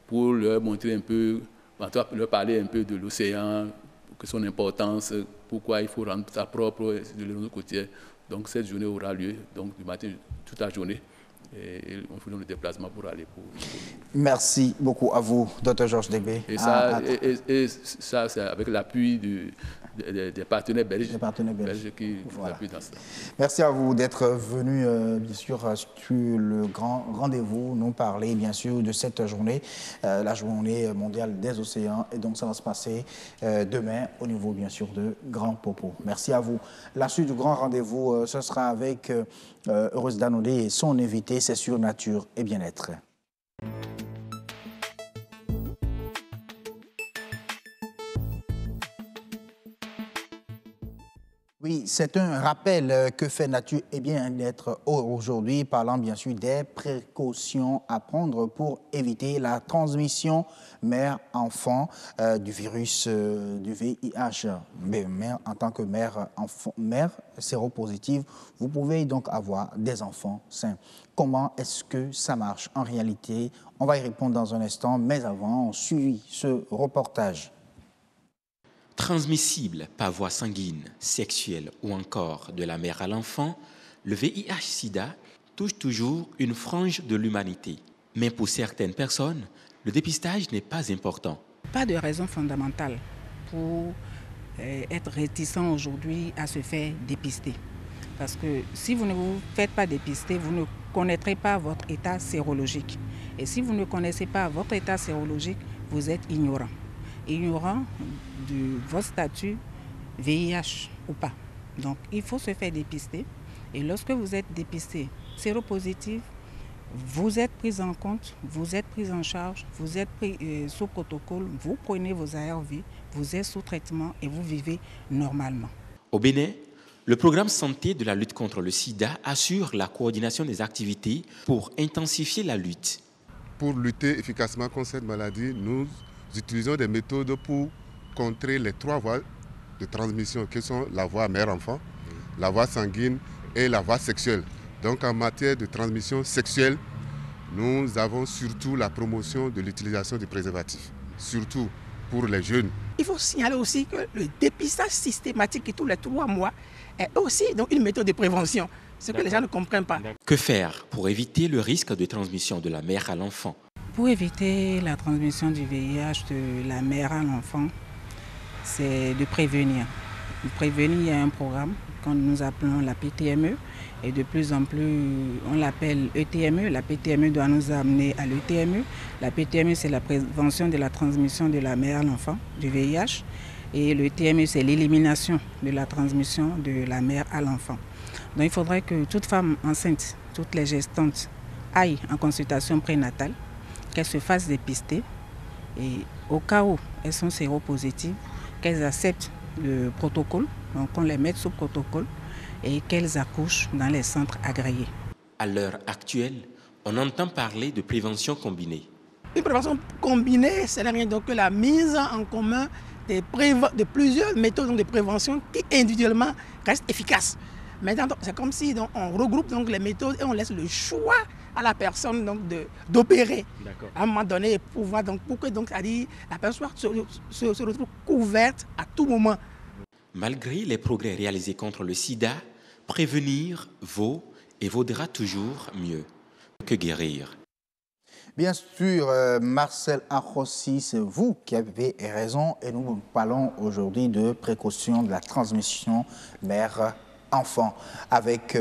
pour leur montrer un peu, leur parler un peu de l'océan, que son importance, pourquoi il faut rendre ça propre de l'eau côtière. Donc cette journée aura lieu, donc du matin toute la journée. Et on fait le déplacement pour aller Merci beaucoup à vous, Dr Georges Degbe. Et ça c'est avec l'appui des partenaires belges, qui nous appuient dans ça. Merci à vous d'être venu, bien sûr, sur le grand rendez-vous, nous parler, bien sûr, de cette journée, la journée mondiale des océans. Et donc, ça va se passer demain au niveau, bien sûr, de Grand Popo. Merci à vous. La suite du grand rendez-vous, ce sera avec Heureuse Danodé et son invité, c'est sur Nature et Bien-être. Oui, c'est un rappel que fait Nature et Bien-être aujourd'hui, parlant bien sûr des précautions à prendre pour éviter la transmission mère-enfant du virus du VIH. Mais en tant que mère séropositive, vous pouvez donc avoir des enfants sains. Comment est-ce que ça marche en réalité? On va y répondre dans un instant, mais avant, on suit ce reportage. Transmissible par voie sanguine, sexuelle ou encore de la mère à l'enfant, le VIH-Sida touche toujours une frange de l'humanité. Mais pour certaines personnes, le dépistage n'est pas important. Pas de raison fondamentale pour être réticent aujourd'hui à se faire dépister. Parce que si vous ne vous faites pas dépister, vous ne connaîtrez pas votre état sérologique. Et si vous ne connaissez pas votre état sérologique, vous êtes ignorant de votre statut VIH ou pas. Donc, il faut se faire dépister. Et lorsque vous êtes dépisté séropositif, vous êtes pris en compte, vous êtes pris en charge, vous êtes pris sous protocole, vous prenez vos ARV, vous êtes sous traitement et vous vivez normalement. Au Bénin, le programme santé de la lutte contre le sida assure la coordination des activités pour intensifier la lutte. Pour lutter efficacement contre cette maladie, nous utilisons des méthodes pour contrer les 3 voies de transmission qui sont la voie mère-enfant, la voie sanguine et la voie sexuelle. Donc en matière de transmission sexuelle, nous avons surtout la promotion de l'utilisation des préservatifs, surtout pour les jeunes. Il faut signaler aussi que le dépistage systématique tous les 3 mois est aussi donc une méthode de prévention, ce que les gens ne comprennent pas. Que faire pour éviter le risque de transmission de la mère à l'enfant? Pour éviter la transmission du VIH de la mère à l'enfant, c'est de prévenir. De prévenir, il y a un programme que nous appelons la PTME et de plus en plus on l'appelle ETME. La PTME doit nous amener à l'ETME. La PTME, c'est la prévention de la transmission de la mère à l'enfant du VIH et le TME, c'est l'élimination de la transmission de la mère à l'enfant. Donc il faudrait que toute femme enceinte, toutes les gestantes aillent en consultation prénatale, qu'elles se fassent dépister et au cas où elles sont séropositives, qu'elles acceptent le protocole, donc on les met sous protocole et qu'elles accouchent dans les centres agréés. À l'heure actuelle, on entend parler de prévention combinée. Une prévention combinée, ce n'est rien d'autre que la mise en commun de plusieurs méthodes de prévention qui individuellement restent efficaces. Maintenant, c'est comme si donc, on regroupe donc, les méthodes et on laisse le choix à la personne d'opérer. À un moment donné, pour que donc, la personne se retrouve couverte à tout moment. Malgré les progrès réalisés contre le sida, prévenir vaut et vaudra toujours mieux que guérir. Bien sûr, Marcel Arrossi, c'est vous qui avez raison et nous parlons aujourd'hui de précaution de la transmission mère-enfant avec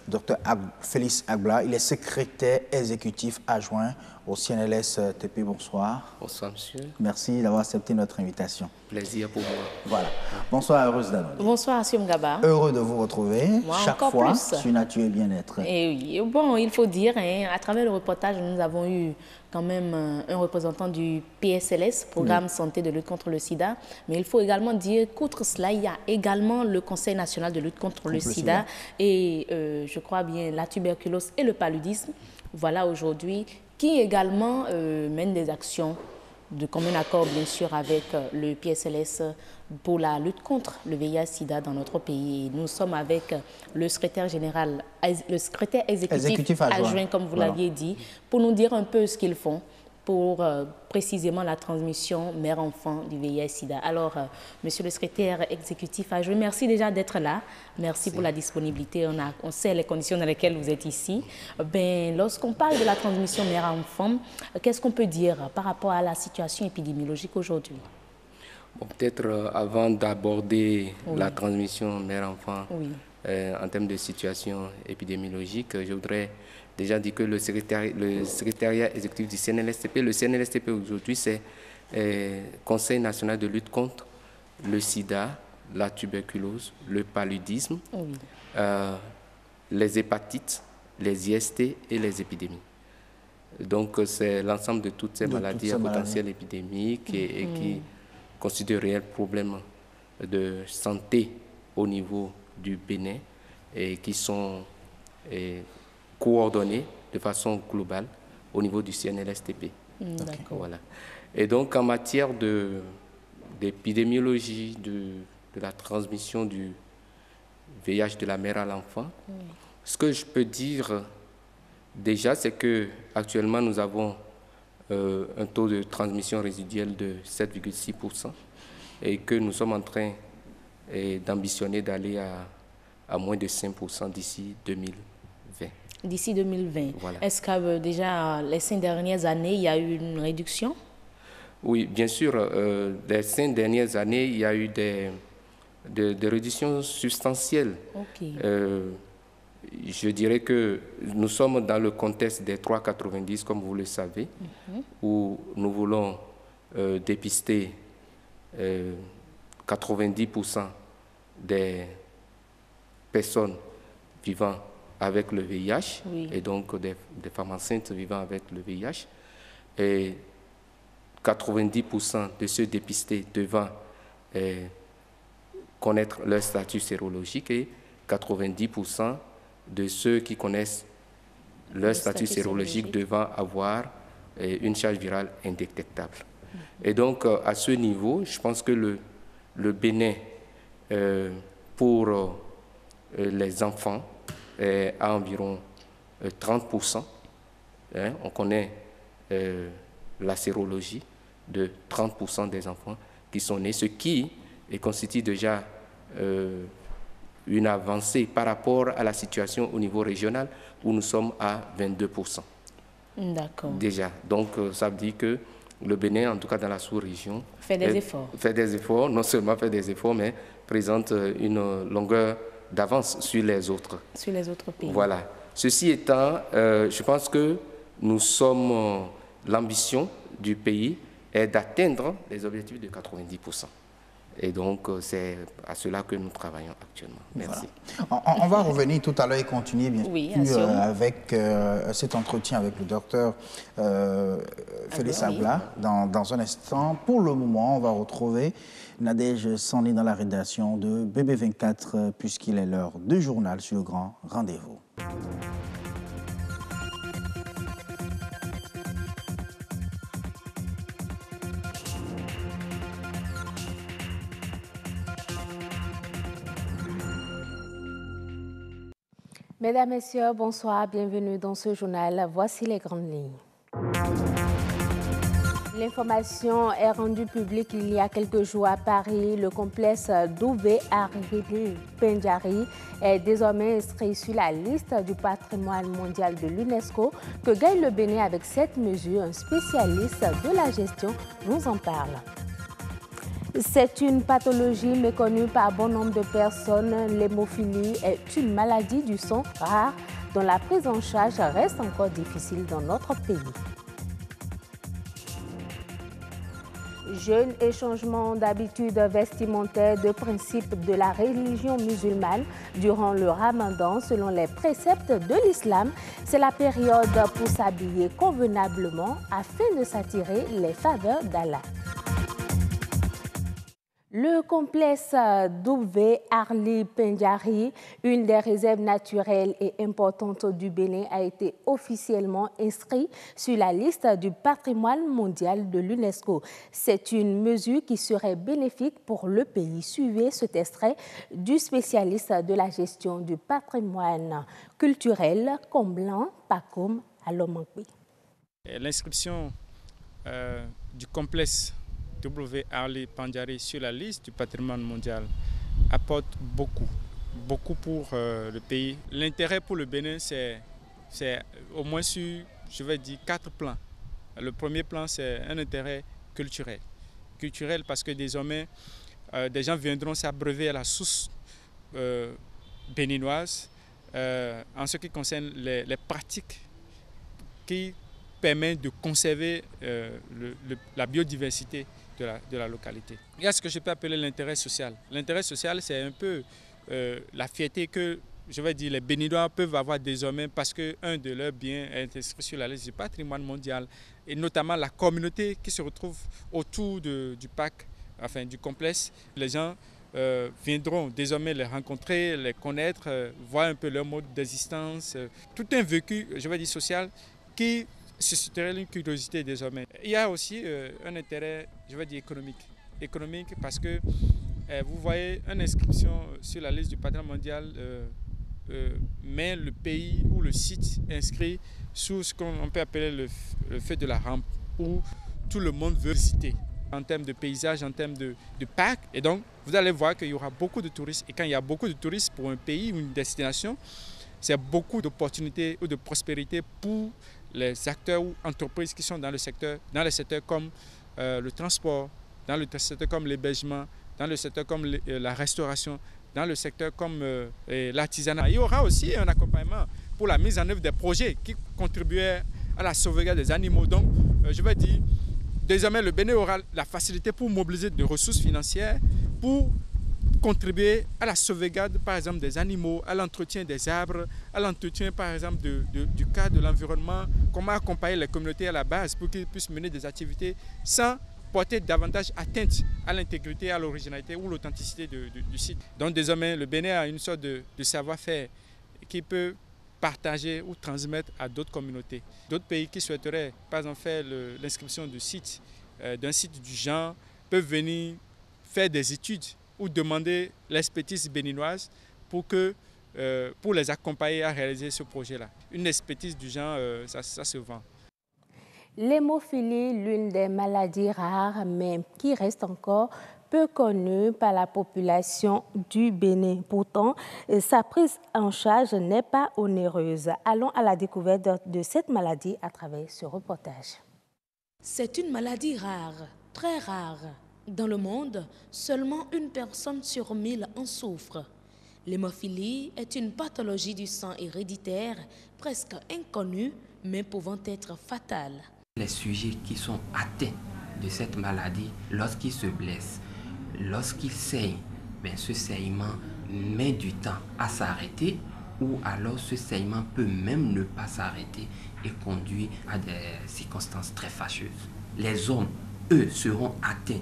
Dr Félix Agbla. Il est secrétaire exécutif adjoint au CNLS-TP. Bonsoir. Bonsoir, monsieur. Merci d'avoir accepté notre invitation. Plaisir pour moi. Voilà. Bonsoir, heureuse d'annoncer. Bonsoir, Assiem Gaba. Heureux de vous retrouver Moi, chaque encore fois plus. sur Nature et Bien-être. Et oui, bon, il faut dire, hein, à travers le reportage, nous avons eu quand même un représentant du PSLS, Programme Santé de lutte contre le sida. Mais il faut également dire qu'outre cela, il y a également le Conseil national de lutte contre le sida et je crois bien la tuberculose et le paludisme. Voilà aujourd'hui qui également mène des actions de commun accord, bien sûr, avec le PSLS pour la lutte contre le VIH-Sida dans notre pays. Et nous sommes avec le secrétaire général, le secrétaire exécutif adjoint, comme vous l'aviez dit, pour nous dire un peu ce qu'ils font pour précisément la transmission mère-enfant du VIH-Sida. Alors, monsieur le secrétaire exécutif adjoint, merci déjà d'être là. Merci pour la disponibilité. On sait les conditions dans lesquelles vous êtes ici. Ben, lorsqu'on parle de la transmission mère-enfant, qu'est-ce qu'on peut dire par rapport à la situation épidémiologique aujourd'hui? Bon, peut-être avant d'aborder la transmission mère-enfant en termes de situation épidémiologique, je voudrais déjà dire que le secrétariat exécutif du CNLSTP, le CNLSTP aujourd'hui, c'est Conseil national de lutte contre le sida, la tuberculose, le paludisme, les hépatites, les IST et les épidémies. Donc, c'est l'ensemble de toutes ces maladies à potentiel épidémique et qui constituent de réels problèmes de santé au niveau du Bénin et qui sont coordonnés de façon globale au niveau du CNLSTP. Voilà. Et donc, en matière d'épidémiologie, de la transmission du VIH de la mère à l'enfant, ce que je peux dire déjà, c'est qu'actuellement, nous avons un taux de transmission résiduel de 7,6% et que nous sommes en train d'ambitionner d'aller à moins de 5% d'ici 2020. D'ici 2020. Voilà. Est-ce que déjà, les 5 dernières années, il y a eu une réduction? Oui, bien sûr. Les 5 dernières années, il y a eu des réductions substantielles. Je dirais que nous sommes dans le contexte des 3,90, comme vous le savez, où nous voulons dépister 90% des personnes vivant avec le VIH, et donc des femmes enceintes vivant avec le VIH, et 90% de ceux dépistés devant connaître leur statut sérologique et 90% de ceux qui connaissent leur statut sérologique devant avoir une charge virale indétectable. Et donc, à ce niveau, je pense que le Bénin, pour les enfants, à environ 30%. On connaît la sérologie de 30% des enfants qui sont nés, ce qui constitue déjà une avancée par rapport à la situation au niveau régional où nous sommes à 22%. D'accord. Déjà. Donc, ça veut dire que le Bénin, en tout cas dans la sous-région, fait des efforts. Fait des efforts, non seulement fait des efforts, mais présente une longueur d'avance sur les autres. Sur les autres pays. Voilà. Ceci étant, je pense que nous sommes, l'ambition du pays est d'atteindre les objectifs de 90%. Et donc, c'est à cela que nous travaillons actuellement. Merci. Voilà. On va revenir tout à l'heure et continuer bien sûr avec cet entretien avec le docteur Félix Abla dans un instant. Pour le moment, on va retrouver Nadège Sandé dans la rédaction de BB24 puisqu'il est l'heure du journal sur le grand rendez-vous. Mesdames, Messieurs, bonsoir, bienvenue dans ce journal. Voici les grandes lignes. L'information est rendue publique il y a quelques jours à Paris. Le complexe d'Ouvé Argili Pendjari est désormais inscrit sur la liste du patrimoine mondial de l'UNESCO que gagne le Bénin avec cette mesure. Un spécialiste de la gestion nous en parle. C'est une pathologie méconnue par bon nombre de personnes. L'hémophilie est une maladie du sang rare dont la prise en charge reste encore difficile dans notre pays. Jeûne et changement d'habitude vestimentaire, de principe de la religion musulmane durant le Ramadan selon les préceptes de l'islam. C'est la période pour s'habiller convenablement afin de s'attirer les faveurs d'Allah. Le complexe d'Ouvé Arli Pendjari, une des réserves naturelles et importantes du Bénin, a été officiellement inscrit sur la liste du patrimoine mondial de l'UNESCO. C'est une mesure qui serait bénéfique pour le pays. Suivez cet extrait du spécialiste de la gestion du patrimoine culturel, Comblan Pakoum Alomankwi. L'inscription du complexe W. Arli Pendjari sur la liste du patrimoine mondial apporte beaucoup pour le pays. L'intérêt pour le Bénin, c'est au moins sur, je vais dire, 4 plans. Le premier plan, c'est un intérêt culturel. Culturel parce que désormais, des gens viendront s'abreuver à la source béninoise en ce qui concerne les pratiques qui permettent de conserver la biodiversité de la localité. Il y a ce que je peux appeler l'intérêt social. L'intérêt social, c'est un peu la fierté que, je vais dire, les Béninois peuvent avoir désormais parce qu'un de leurs biens est inscrit sur la liste du patrimoine mondial et notamment la communauté qui se retrouve autour du parc, enfin du complexe. Les gens viendront désormais les rencontrer, les connaître, voir un peu leur mode d'existence. Tout un vécu, je vais dire, social qui susciterait une curiosité désormais. Il y a aussi un intérêt, je vais dire, économique. Économique parce que vous voyez une inscription sur la liste du patrimoine mondial met le pays ou le site inscrit sous ce qu'on peut appeler le fait de la rampe où tout le monde veut visiter en termes de paysage, en termes de parc. Et donc, vous allez voir qu'il y aura beaucoup de touristes. Et quand il y a beaucoup de touristes pour un pays ou une destination, c'est beaucoup d'opportunités ou de prospérité pour les acteurs ou entreprises qui sont dans les secteurs comme le transport, dans le secteur comme l'hébergement, dans le secteur comme la restauration, dans le secteur comme l'artisanat. Il y aura aussi un accompagnement pour la mise en œuvre des projets qui contribuent à la sauvegarde des animaux. Donc, je vais dire, désormais, le Bénin aura la facilité pour mobiliser des ressources financières pour contribuer à la sauvegarde, par exemple, des animaux, à l'entretien des arbres, à l'entretien, par exemple, du cadre de l'environnement, comment accompagner les communautés à la base pour qu'ils puissent mener des activités sans porter davantage atteinte à l'intégrité, à l'originalité ou l'authenticité du site. Donc, désormais, le Bénin a une sorte de savoir-faire qui peut partager ou transmettre à d'autres communautés. D'autres pays qui souhaiteraient, par exemple, faire l'inscription d'un site du genre, peuvent venir faire des études ou demander l'expertise béninoise pour les accompagner à réaliser ce projet-là. Une expertise du genre, ça se vend. L'hémophilie, l'une des maladies rares, mais qui reste encore peu connue par la population du Bénin. Pourtant, sa prise en charge n'est pas onéreuse. Allons à la découverte de cette maladie à travers ce reportage. C'est une maladie rare, très rare. Dans le monde, seulement une personne sur 1000 en souffre. L'hémophilie est une pathologie du sang héréditaire presque inconnue, mais pouvant être fatale. Les sujets qui sont atteints de cette maladie, lorsqu'ils se blessent, lorsqu'il saigne, ce saignement met du temps à s'arrêter, ou alors ce saignement peut même ne pas s'arrêter et conduire à des circonstances très fâcheuses. Les hommes, eux, seront atteints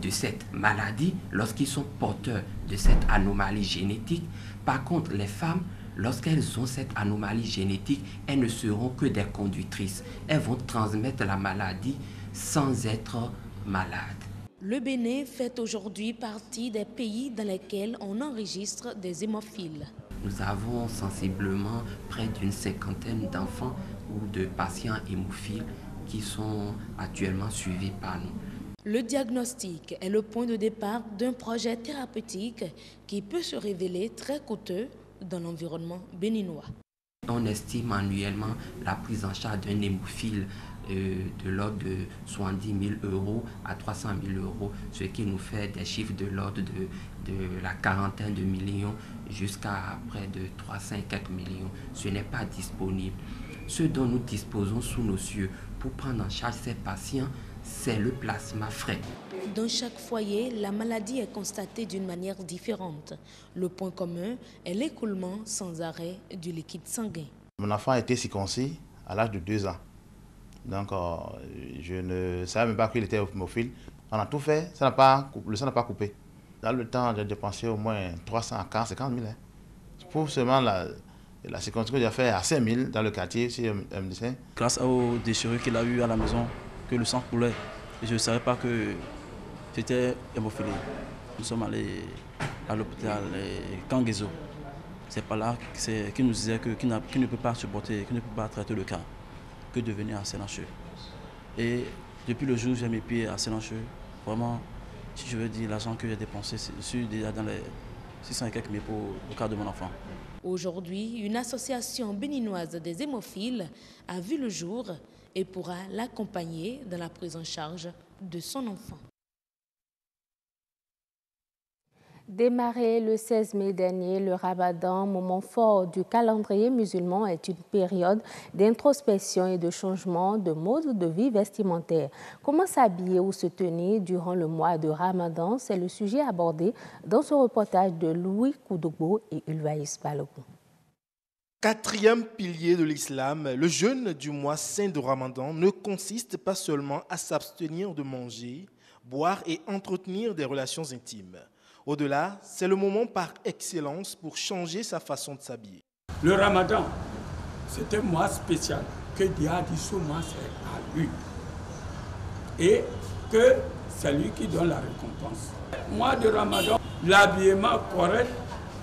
de cette maladie lorsqu'ils sont porteurs de cette anomalie génétique. Par contre, les femmes, lorsqu'elles ont cette anomalie génétique, elles ne seront que des conductrices. Elles vont transmettre la maladie sans être malades. Le Bénin fait aujourd'hui partie des pays dans lesquels on enregistre des hémophiles. Nous avons sensiblement près d'une 50aine d'enfants ou de patients hémophiles qui sont actuellement suivis par nous. Le diagnostic est le point de départ d'un projet thérapeutique qui peut se révéler très coûteux dans l'environnement béninois. On estime annuellement la prise en charge d'un hémophile de l'ordre de 70 000 € à 300 000 €, ce qui nous fait des chiffres de l'ordre de la quarantaine de millions jusqu'à près de 304 millions. Ce n'est pas disponible. Ce dont nous disposons sous nos yeux pour prendre en charge ces patients, c'est le plasma frais. Dans chaque foyer, la maladie est constatée d'une manière différente. Le point commun est l'écoulement sans arrêt du liquide sanguin. Mon enfant a été circoncis à l'âge de 2 ans. Donc, je ne savais même pas qu'il était hémophile. On a tout fait, le sang n'a pas coupé. Dans le temps, j'ai dépensé au moins 300 à 450 000. Pour seulement la circoncision que j'ai fait à 5 000 dans le quartier, chez un médecin. Grâce aux déchirures qu'il a eues à la maison, que le sang coulait, je ne savais pas que c'était hémophilie. Nous sommes allés à l'hôpital Kangezo. C'est pas là qu'il nous disait qu'il ne peut pas supporter, qu'il ne peut pas traiter le cas, que de venir à Sénancheux. Et depuis le jour où j'ai mis pied à Sénancheux, vraiment, si je veux dire, l'argent que j'ai dépensé, je suis déjà dans les 600 et quelques mille pour le cas de mon enfant. Aujourd'hui, une association béninoise des hémophiles a vu le jour et pourra l'accompagner dans la prise en charge de son enfant. Démarré le 16 mai dernier, le Ramadan, moment fort du calendrier musulman, est une période d'introspection et de changement de mode de vie vestimentaire. Comment s'habiller ou se tenir durant le mois de Ramadan? C'est le sujet abordé dans ce reportage de Louis Koudogbo et Ulvaïs Balogun. Quatrième pilier de l'islam, le jeûne du mois saint de Ramadan ne consiste pas seulement à s'abstenir de manger, boire et entretenir des relations intimes. Au-delà, c'est le moment par excellence pour changer sa façon de s'habiller. Le Ramadan, c'est un mois spécial que Dieu a dit ce mois c'est à lui. Et que c'est lui qui donne la récompense. Mois de Ramadan, l'habillement correct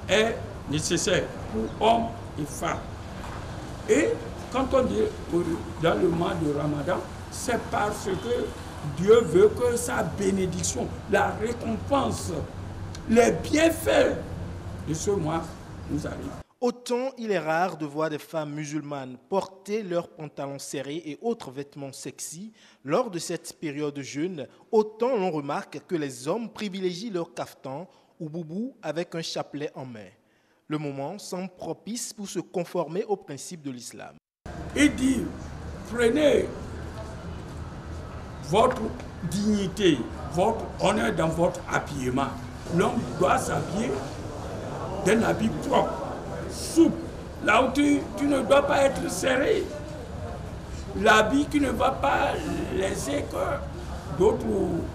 est nécessaire pour hommes et femmes. Et quand on dit dans le mois de Ramadan, c'est parce que Dieu veut que sa bénédiction, la récompense, les bienfaits de ce mois nous arrivent. Autant il est rare de voir des femmes musulmanes porter leurs pantalons serrés et autres vêtements sexy lors de cette période de jeûne, autant l'on remarque que les hommes privilégient leur caftan ou boubou avec un chapelet en main. Le moment semble propice pour se conformer aux principes de l'islam. Il dit, prenez votre dignité, votre honneur dans votre habillement. L'homme doit s'habiller d'un habit propre, souple, là où tu ne dois pas être serré. L'habit qui ne va pas laisser que d'autres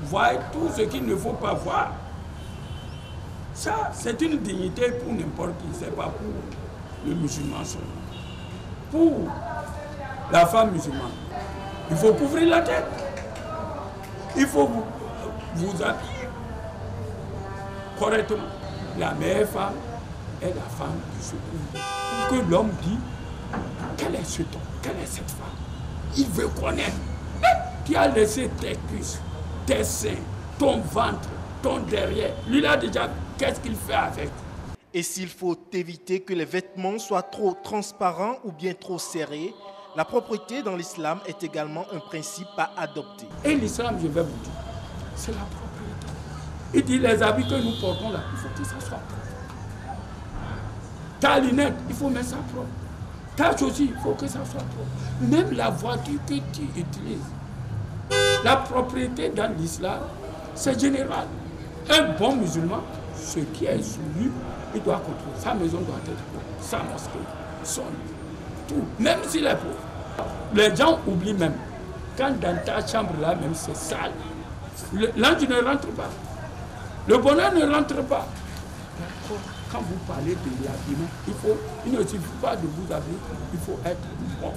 voient tout ce qu'il ne faut pas voir. Ça, c'est une dignité pour n'importe qui, ce n'est pas pour le musulman seulement. Pour la femme musulmane, il faut couvrir la tête. Il faut vous habiller correctement. La meilleure femme est la femme qui se couvre. Que l'homme dit, quel est ce ton, quelle est cette femme? Il veut connaître. Qui a laissé tes cuisses, tes seins, ton ventre, ton derrière. Lui là déjà, qu'est-ce qu'il fait avec? Et s'il faut éviter que les vêtements soient trop transparents ou bien trop serrés, la propreté dans l'islam est également un principe à adopter. Et l'islam, je vais vous dire, c'est la propreté. Il dit les habits que nous portons là, il faut que ça soit propre. Ta lunette, il faut mettre ça propre. Ta chaussure, il faut que ça soit propre. Même la voiture que tu utilises. La propriété dans l'islam, c'est général. Un bon musulman, ce qui est sur lui, il doit contrôler. Sa maison doit être propre, sa mosquée, son tout, même s'il est pauvre. Les gens oublient même, quand dans ta chambre là, même c'est sale, l'ange ne rentre pas. Le bonheur ne rentre pas. Quand vous parlez de l'habillement, il ne suffit pas de vous habiller, il faut être bon.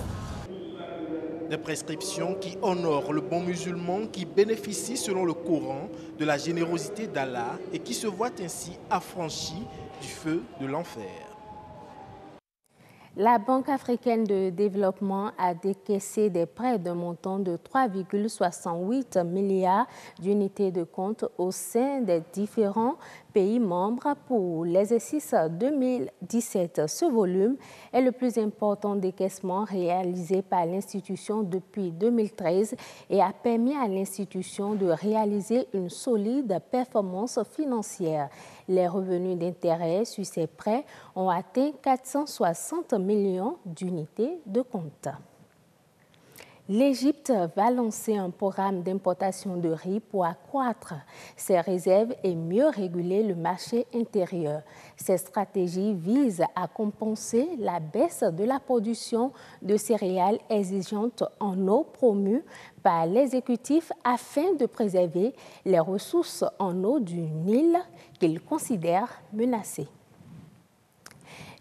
Des prescriptions qui honorent le bon musulman qui bénéficie selon le Coran de la générosité d'Allah et qui se voit ainsi affranchi du feu de l'enfer. La Banque africaine de développement a décaissé des prêts d'un montant de 3,68 milliards d'unités de compte au sein des différents pays membres pour l'exercice 2017. Ce volume est le plus important décaissement réalisé par l'institution depuis 2013 et a permis à l'institution de réaliser une solide performance financière. Les revenus d'intérêt sur ces prêts ont atteint 460 millions d'unités de compte. L'Égypte va lancer un programme d'importation de riz pour accroître ses réserves et mieux réguler le marché intérieur. Cette stratégie vise à compenser la baisse de la production de céréales exigeantes en eau promue par l'exécutif afin de préserver les ressources en eau du Nil qu'il considère menacées.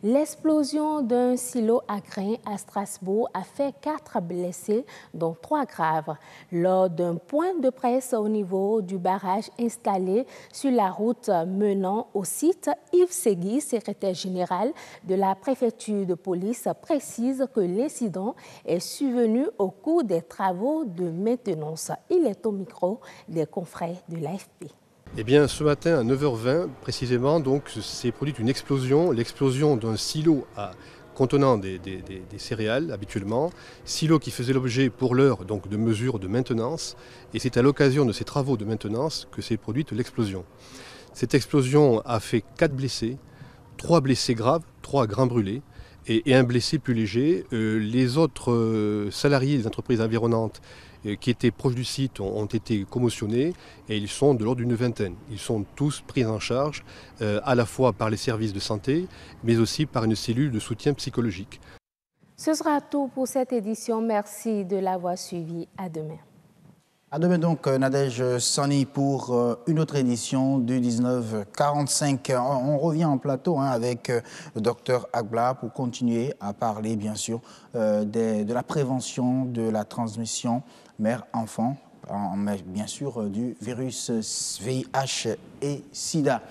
L'explosion d'un silo à grains à Strasbourg a fait 4 blessés, dont 3 graves. Lors d'un point de presse au niveau du barrage installé sur la route menant au site, Yves Segui, secrétaire général de la préfecture de police, précise que l'incident est survenu au cours des travaux de maintenance. Il est au micro des confrères de l'AFP. Eh bien, ce matin, à 9h20, précisément, donc, s'est produite une explosion, l'explosion d'un silo contenant des céréales, habituellement, silo qui faisait l'objet, pour l'heure, donc, de mesures de maintenance, et c'est à l'occasion de ces travaux de maintenance que s'est produite l'explosion. Cette explosion a fait 4 blessés, 3 blessés graves, 3 grands brûlés, et un blessé plus léger. Les autres salariés des entreprises environnantes qui étaient proches du site ont été commotionnés et ils sont de l'ordre d'une vingtaine. Ils sont tous pris en charge à la fois par les services de santé mais aussi par une cellule de soutien psychologique. Ce sera tout pour cette édition. Merci de l'avoir suivi. À demain. À demain donc, Nadège Sani pour une autre édition du 1945. On revient en plateau avec le docteur Agbla pour continuer à parler bien sûr de la prévention de la transmission mère-enfant, mais bien sûr du virus VIH et SIDA.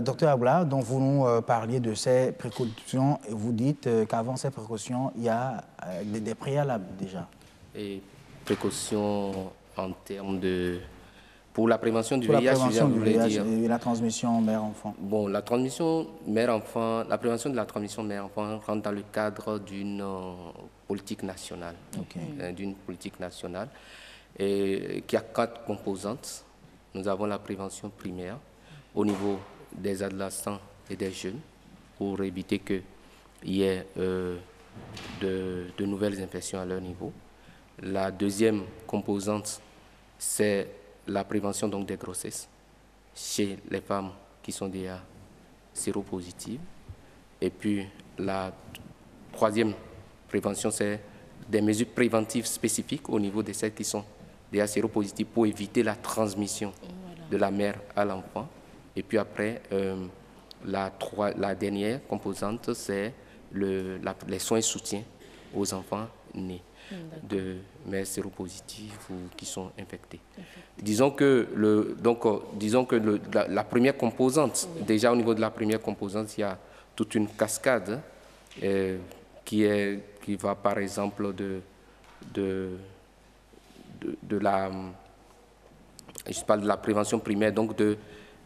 Docteur Agbla, donc vous nous parliez de ces précautions et vous dites qu'avant ces précautions, il y a des préalables déjà. Et précautions en termes de... Pour la prévention du pour VIH, la prévention du VIH dire. Et la transmission mère-enfant. Bon, la transmission mère-enfant, la prévention de la transmission mère-enfant rentre dans le cadre d'une politique nationale. D'une politique nationale et qui a 4 composantes. Nous avons la prévention primaire au niveau des adolescents et des jeunes pour éviter qu'il y ait de nouvelles infections à leur niveau. La deuxième composante, c'est la prévention donc, des grossesses chez les femmes qui sont déjà séropositives. Et puis la troisième prévention, c'est des mesures préventives spécifiques au niveau de celles qui sont déjà séropositives pour éviter la transmission de la mère à l'enfant. Et puis après, la dernière composante, c'est les soins et soutiens aux enfants nés de mères séropositives ou qui sont infectées. Disons que, la première composante, déjà au niveau de la première composante, il y a toute une cascade qui va par exemple je parle de la prévention primaire, donc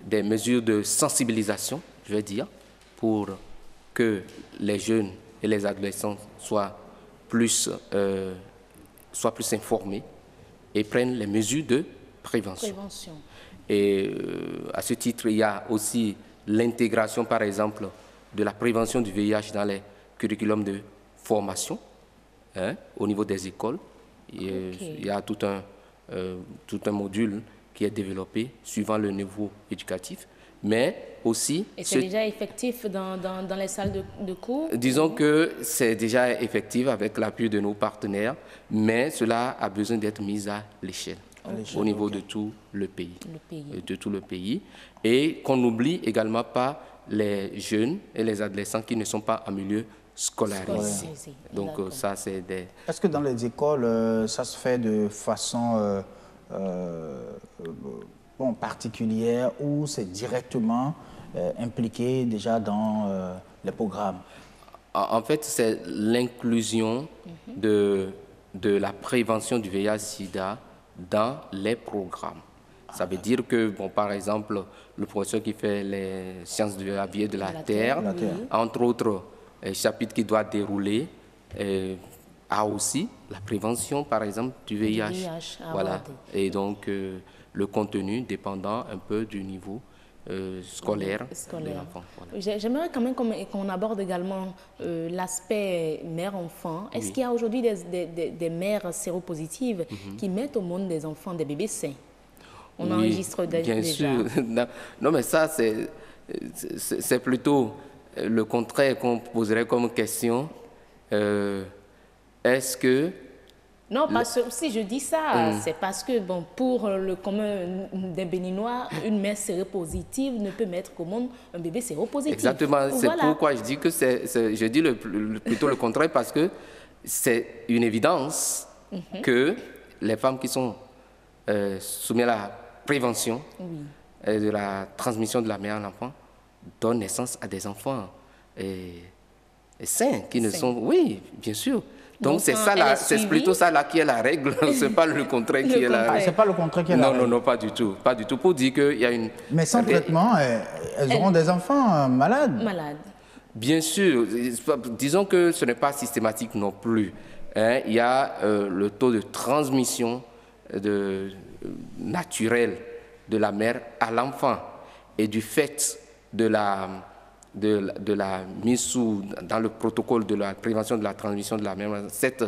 des mesures de sensibilisation, je vais dire, pour que les jeunes et les adolescents soient plus informés et prennent les mesures de prévention. Et à ce titre, il y a aussi l'intégration, par exemple, de la prévention du VIH dans les curriculums de formation au niveau des écoles. Il y a tout un module qui est développé suivant le niveau éducatif, mais aussi... Et c'est déjà effectif dans les salles de cours? Disons que c'est déjà effectif avec l'appui de nos partenaires, mais cela a besoin d'être mis à l'échelle. Au niveau de tout le pays. De tout le pays. Et qu'on n'oublie également pas les jeunes et les adolescents qui ne sont pas en milieu scolarisé. Donc ça, c'est des... Est-ce que dans les écoles, ça se fait de façon particulière ou c'est directement impliqué déjà dans les programmes? En fait, c'est l'inclusion de la prévention du VIH-Sida dans les programmes. Ça veut dire que, bon, par exemple, le professeur qui fait les sciences de la vie et de la terre, entre autres chapitres qu'il doit dérouler, a aussi la prévention, par exemple, du VIH. Voilà. Et donc, le contenu dépendant un peu du niveau scolaire de l'enfant. Voilà. J'aimerais quand même qu'on aborde également l'aspect mère-enfant. Est-ce qu'il y a aujourd'hui des mères séropositives qui mettent au monde des enfants, des bébés sains? On enregistre déjà. Bien sûr. Non, mais ça, c'est plutôt le contraire qu'on poserait comme question. Est-ce que... Non, parce que si je dis ça, c'est parce que, bon, pour le commun des Béninois, une mère séropositive ne peut mettre au monde un bébé séropositif. Exactement, c'est pourquoi je dis que je dis plutôt le contraire, parce que c'est une évidence que les femmes qui sont soumises à la prévention de la transmission de la mère à l'enfant donnent naissance à des enfants sains, qui ne sont... Oui, bien sûr. Donc c'est ça, c'est plutôt ça là qui est la règle, c'est pas le contraire qui est la règle. C'est pas le contraire qui est la règle. Non, pas du tout, pas du tout. Pour dire qu'il y a une... Mais sans traitement, elles auront des enfants malades. Bien sûr, disons que ce n'est pas systématique non plus. Hein. Il y a le taux de transmission naturel de la mère à l'enfant et du fait de la mise dans le protocole de la prévention de la transmission de la mère, cette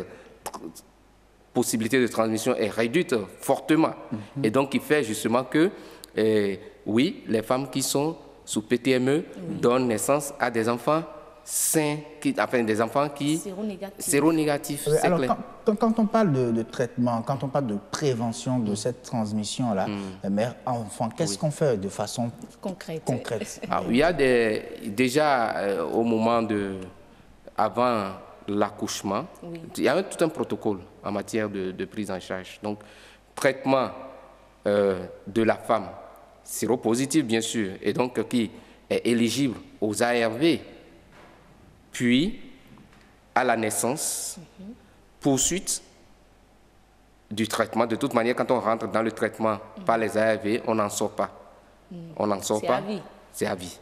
possibilité de transmission est réduite fortement. Et donc, il fait justement que, oui, les femmes qui sont sous PTME donnent naissance à des enfants sains, des enfants qui... séronégatifs. Alors, quand on parle de traitement, quand on parle de prévention de cette transmission-là, mère-enfant, qu'est-ce qu'on fait de façon concrète? Il y a déjà, au moment avant l'accouchement, il y a tout un protocole en matière de prise en charge. Donc, traitement de la femme séropositive, bien sûr, et donc qui est éligible aux ARV, puis à la naissance, poursuite du traitement. De toute manière, quand on rentre dans le traitement par les ARV, on n'en sort pas. On n'en sort pas. C'est à vie.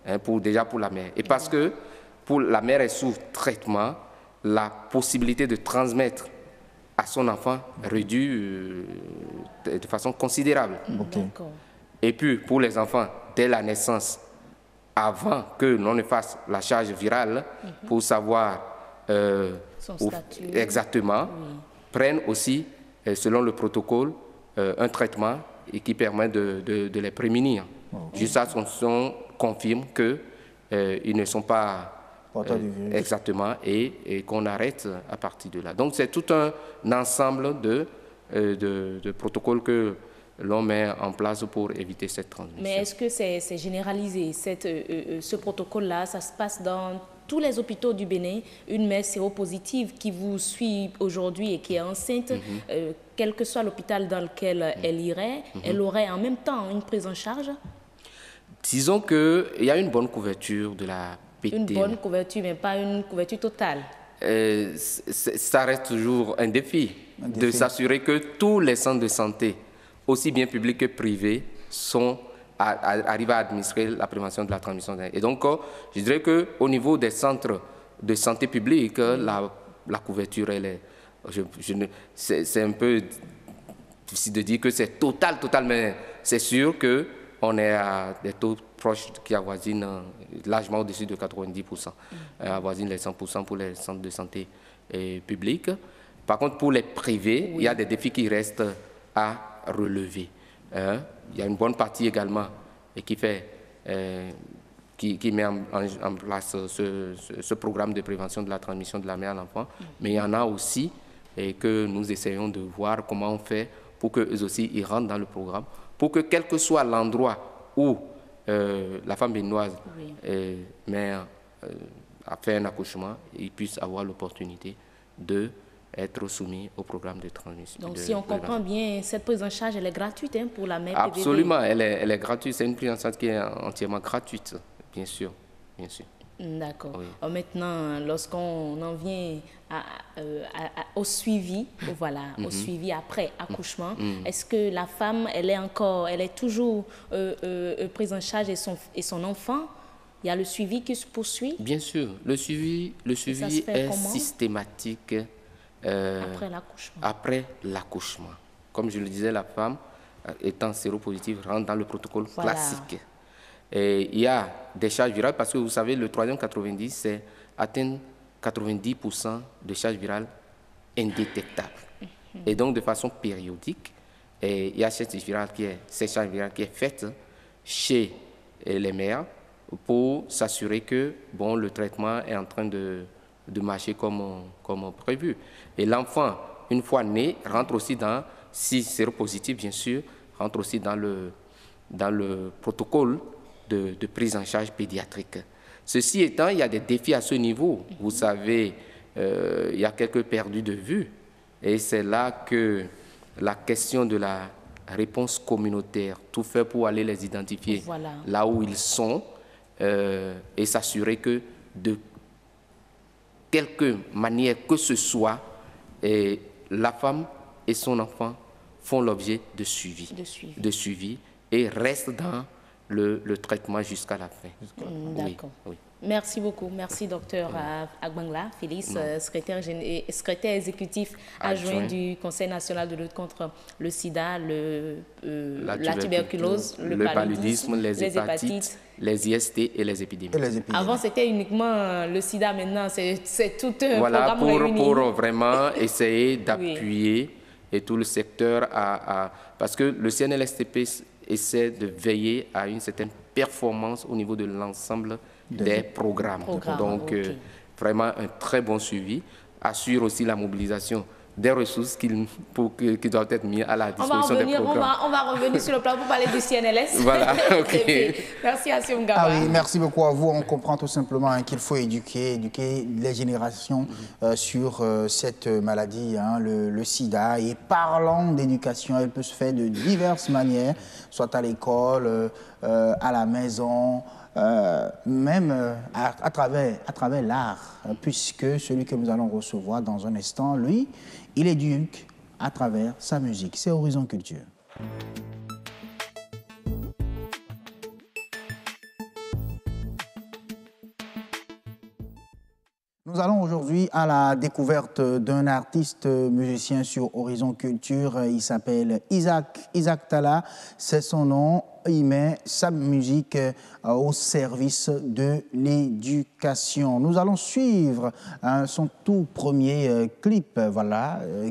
Hein, déjà pour la mère. Et parce que pour la mère est sous traitement, la possibilité de transmettre à son enfant réduit de façon considérable. Et puis pour les enfants, dès la naissance, avant que l'on ne fasse la charge virale pour savoir son statut. Exactement, prennent aussi, selon le protocole, un traitement et qui permet de les prémunir. Jusqu'à ce qu'on confirme qu'ils ne sont pas exactement et qu'on arrête à partir de là. Donc c'est tout un ensemble de protocoles que l'on met en place pour éviter cette transmission. Mais est-ce que c'est généralisé, ce protocole-là? Ça se passe dans tous les hôpitaux du Bénin? Une mère séropositive qui vous suit aujourd'hui et qui est enceinte, quel que soit l'hôpital dans lequel elle irait, elle aurait en même temps une prise en charge? Disons qu'il y a une bonne couverture de la PTME. Une bonne couverture, mais pas une couverture totale. Ça reste toujours un défi de s'assurer que tous les centres de santé, aussi bien publics que privés, arrivent à administrer la prévention de la transmission. Et donc, je dirais qu'au niveau des centres de santé publique, la couverture, c'est un peu difficile de dire que c'est total, mais c'est sûr qu'on est à des taux proches qui avoisinent largement au-dessus de 90%, avoisinent les 100% pour les centres de santé publics. Par contre, pour les privés, il y a des défis qui restent à relever. Il y a une bonne partie également et qui met en place ce programme de prévention de la transmission de la mère à l'enfant. Mais il y en a aussi et que nous essayons de voir comment on fait pour qu'eux aussi ils rentrent dans le programme, pour que quel que soit l'endroit où la femme béninoise mère a fait un accouchement, ils puissent avoir l'opportunité d'être soumis au programme de transmission. Donc si on comprend bien, cette prise en charge, elle est gratuite pour la mère? Absolument, elle est gratuite. C'est une prise en charge qui est entièrement gratuite, bien sûr. Bien sûr. D'accord. Oui. Maintenant, lorsqu'on en vient au suivi, au suivi après accouchement, est-ce que la femme, elle est toujours prise en charge et son enfant? Il y a le suivi qui se poursuit? Bien sûr. Le suivi est systématique après l'accouchement. Comme je le disais, la femme, étant séropositive, rentre dans le protocole classique. Et il y a des charges virales parce que vous savez, le 3e 90, c'est atteindre 90% de charges virales indétectables. Et donc, de façon périodique, il y a cette charge virale qui est faite chez les mères pour s'assurer que le traitement est en train de marcher comme prévu. Et l'enfant, une fois né, rentre aussi si séropositif bien sûr, rentre aussi dans le protocole de prise en charge pédiatrique. Ceci étant, il y a des défis à ce niveau. Vous savez, il y a quelques perdus de vue. Et c'est là que la question de la réponse communautaire, tout fait pour aller les identifier là où ils sont et s'assurer que de quelque manière que ce soit, la femme et son enfant font l'objet de suivi et restent dans le traitement jusqu'à la fin. D'accord. Oui. Merci beaucoup. Merci, docteur Agbangla Félix, secrétaire exécutif adjoint du Conseil national de lutte contre le sida, la tuberculose, le paludisme, les hépatites, les IST et les épidémies. Avant, c'était uniquement le sida, maintenant, c'est tout un programme réuni. Pour vraiment essayer d'appuyer et tout le secteur parce que le CNLSTP essaie de veiller à une certaine performance au niveau de l'ensemble des programmes. Donc, vraiment un très bon suivi, assure aussi la mobilisation des ressources qui doivent être mises à la disposition des programmes. On va revenir sur le plan pour parler du CNLS. Voilà, ok. Merci à Sion Gaba. Oui, merci beaucoup à vous. On comprend tout simplement qu'il faut éduquer les générations sur cette maladie, le sida. Et parlant d'éducation, elle peut se faire de diverses manières, soit à l'école, à la maison, même à travers l'art, puisque celui que nous allons recevoir dans un instant, lui, il éduque à travers sa musique. C'est Horizon Culture. Nous allons aujourd'hui à la découverte d'un artiste musicien sur Horizon Culture. Il s'appelle Isaac Talla, c'est son nom. Il met sa musique au service de l'éducation. Nous allons suivre son tout premier clip,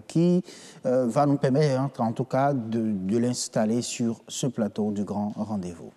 qui va nous permettre, en tout cas, de l'installer sur ce plateau du Grand Rendez-vous.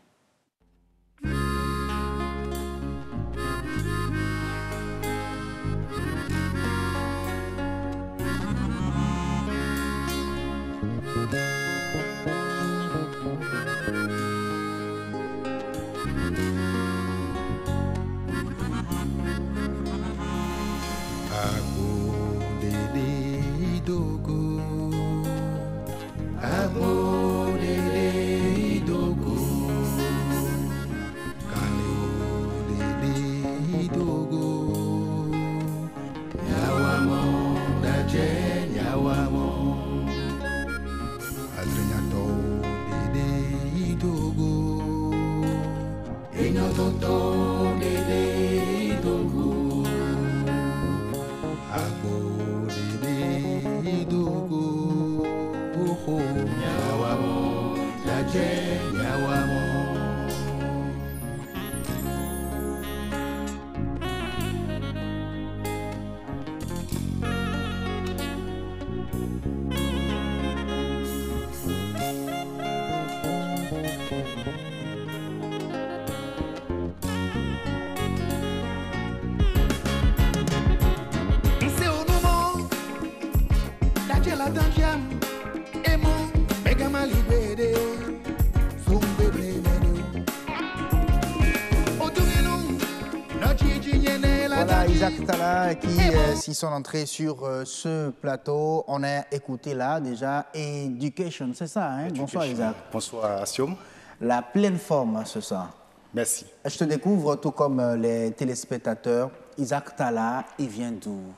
Isaac Talla qui s'y sont entrés sur ce plateau. On a écouté là déjà Education, c'est ça, hein? Bonsoir Isaac. Bonsoir Asiom. La pleine forme, c'est ça. Merci. Je te découvre tout comme les téléspectateurs. Isaac Talla, il vient d'où?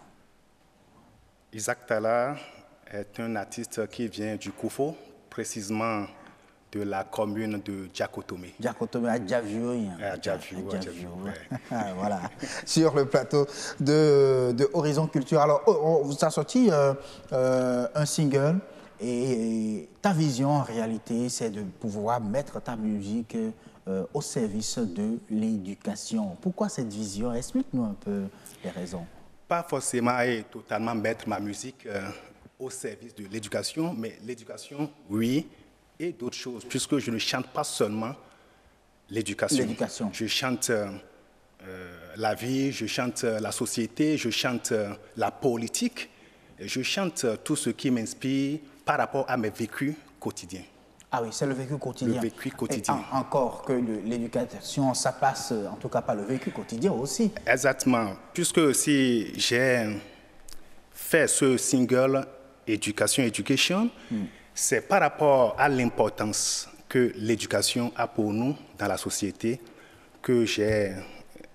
Isaac Talla est un artiste qui vient du Koufo, précisément de la commune de Djakotomé. Djakotomé, à Djavio. À Djavio. Voilà, sur le plateau de Horizon Culture. Alors, on vous a sorti un single et ta vision, en réalité, c'est de pouvoir mettre ta musique au service de l'éducation. Pourquoi cette vision? Explique-nous un peu les raisons. Pas forcément et totalement mettre ma musique au service de l'éducation, mais l'éducation, oui, et d'autres choses, puisque je ne chante pas seulement l'éducation. Je chante la vie, je chante la société, je chante la politique, je chante tout ce qui m'inspire par rapport à mes vécus quotidiens. Ah oui, c'est le vécu quotidien. Le vécu quotidien. Et encore que l'éducation, ça passe en tout cas par le vécu quotidien aussi. Exactement. Puisque si j'ai fait ce single Education, c'est par rapport à l'importance que l'éducation a pour nous dans la société que j'ai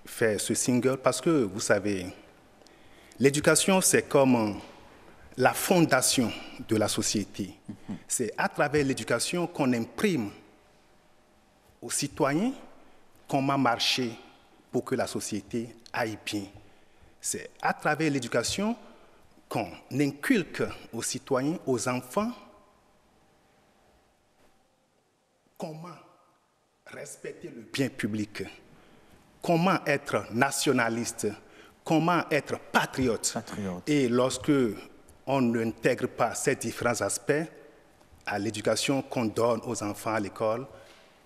fait ce single. Parce que, vous savez, l'éducation, c'est comme la fondation de la société. C'est à travers l'éducation qu'on imprime aux citoyens comment marcher pour que la société aille bien. C'est à travers l'éducation qu'on inculque aux citoyens, aux enfants, comment respecter le bien public, comment être nationaliste, comment être patriote. Et lorsque on n'intègre pas ces différents aspects à l'éducation qu'on donne aux enfants à l'école,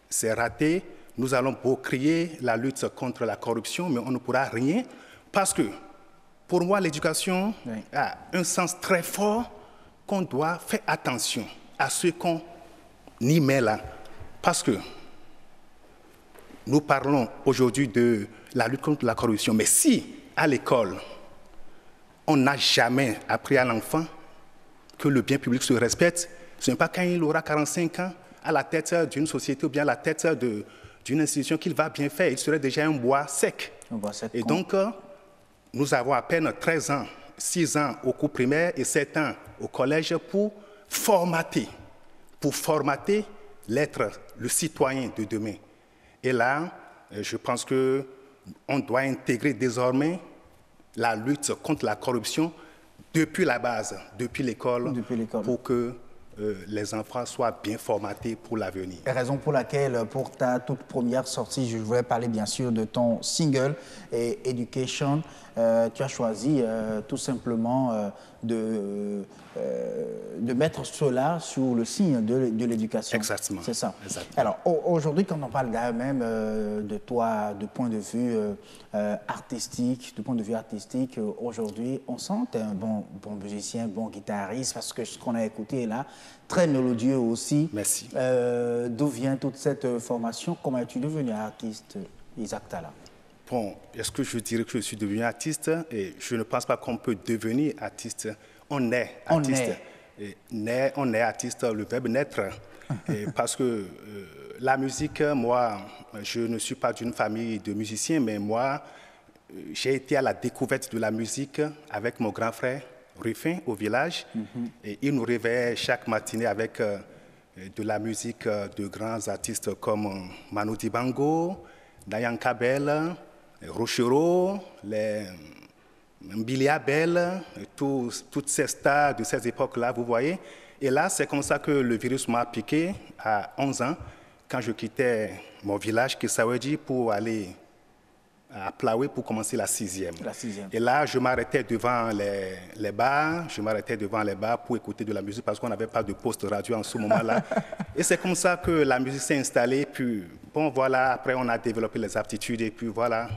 c'est raté. Nous allons beau crier la lutte contre la corruption, mais on ne pourra rien parce que, pour moi, l'éducation a un sens très fort qu'on doit faire attention à ce qu'on y met là. Parce que nous parlons aujourd'hui de la lutte contre la corruption, mais si à l'école, on n'a jamais appris à l'enfant que le bien public se respecte, ce n'est pas quand il aura 45 ans à la tête d'une société ou bien à la tête d'une institution qu'il va bien faire. Il serait déjà un bois sec. Et donc, nous avons à peine 13 ans, 6 ans au cours primaire et 7 ans au collège pour formater l'être, le citoyen de demain. Et là, je pense qu'on doit intégrer désormais la lutte contre la corruption depuis la base, depuis l'école, pour que les enfants soient bien formatés pour l'avenir. Raison pour laquelle, pour ta toute première sortie, je voulais parler bien sûr de ton single Education. Tu as choisi tout simplement de mettre cela sur le signe de l'éducation. Exactement. C'est ça. Exactement. Alors, aujourd'hui, quand on parle même de toi, de point de vue artistique, aujourd'hui, on sent que tu es un bon musicien, bon guitariste, parce que ce qu'on a écouté là, très mélodieux aussi. Merci. D'où vient toute cette formation? Comment es-tu devenu artiste, Isaac Talla? Bon, est-ce que je dirais que je suis devenu artiste? Et je ne pense pas qu'on peut devenir artiste. On est artiste. On est artiste, le verbe naître. Parce que la musique, moi, je ne suis pas d'une famille de musiciens, mais moi, j'ai été à la découverte de la musique avec mon grand frère, Ruffin, au village. Et il nous réveillait chaque matinée avec de la musique de grands artistes comme Manu Dibango, Dayan Kabel, Rochero, les Billy Abel, toutes ces stars de ces époques-là, vous voyez. Et là, c'est comme ça que le virus m'a piqué à 11 ans, quand je quittais mon village, Kisawedi, pour aller à Plaoué pour commencer la sixième. Et là, je m'arrêtais devant les bars, pour écouter de la musique parce qu'on n'avait pas de poste radio en ce moment-là. Et c'est comme ça que la musique s'est installée. Puis, bon, voilà, après, on a développé les aptitudes et puis voilà.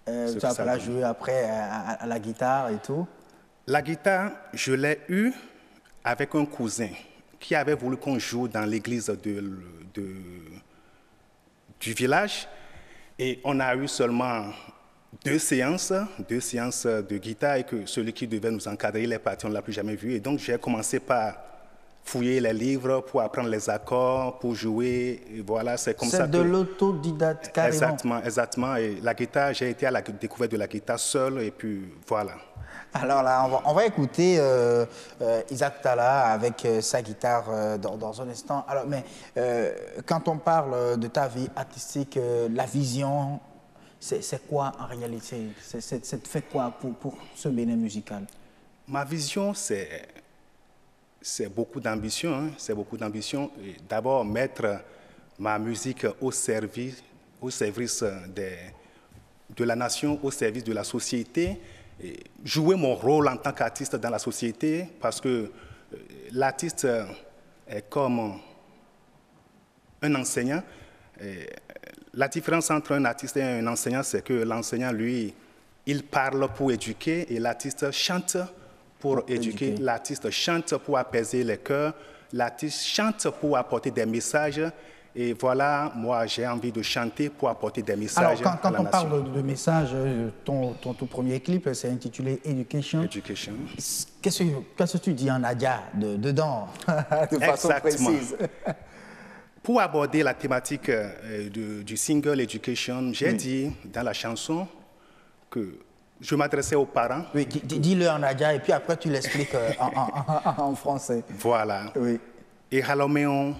Tu as joué après à la guitare et tout? La guitare, je l'ai eue avec un cousin qui avait voulu qu'on joue dans l'église du village. Et on a eu seulement 2 séances de guitare et que celui qui devait nous encadrer, il est parti, on ne l'a plus jamais vu. Et donc, j'ai commencé par fouiller les livres pour apprendre les accords, pour jouer. Et voilà, c'est comme ça que... C'est de l'autodidacte, carrément. Exactement. Et la guitare, j'ai été à la découverte de la guitare seule et puis voilà. Alors là, on va écouter Isaac Talla avec sa guitare dans un instant. Alors, mais quand on parle de ta vie artistique, la vision, c'est quoi en réalité? C'est fait quoi pour ce Bénin musical? Ma vision, c'est beaucoup d'ambition. Hein? C'est beaucoup d'ambition. D'abord, mettre ma musique au service de la nation, au service de la société. Et jouer mon rôle en tant qu'artiste dans la société, parce que l'artiste est comme un enseignant. Et la différence entre un artiste et un enseignant, c'est que l'enseignant, lui, il parle pour éduquer et l'artiste chante pour éduquer. L'artiste chante pour apaiser les cœurs. L'artiste chante pour apporter des messages. Et voilà, moi, j'ai envie de chanter pour apporter des messages. Alors, quand on parle de messages, ton tout premier clip, c'est intitulé Education. Education. Qu'est-ce que tu dis en Adja dedans, de façon précise? Pour aborder la thématique du single Education, j'ai dit dans la chanson que je m'adressais aux parents. Oui, dis-le en Adja et puis après tu l'expliques en français. Voilà. Oui. Et Haloméon.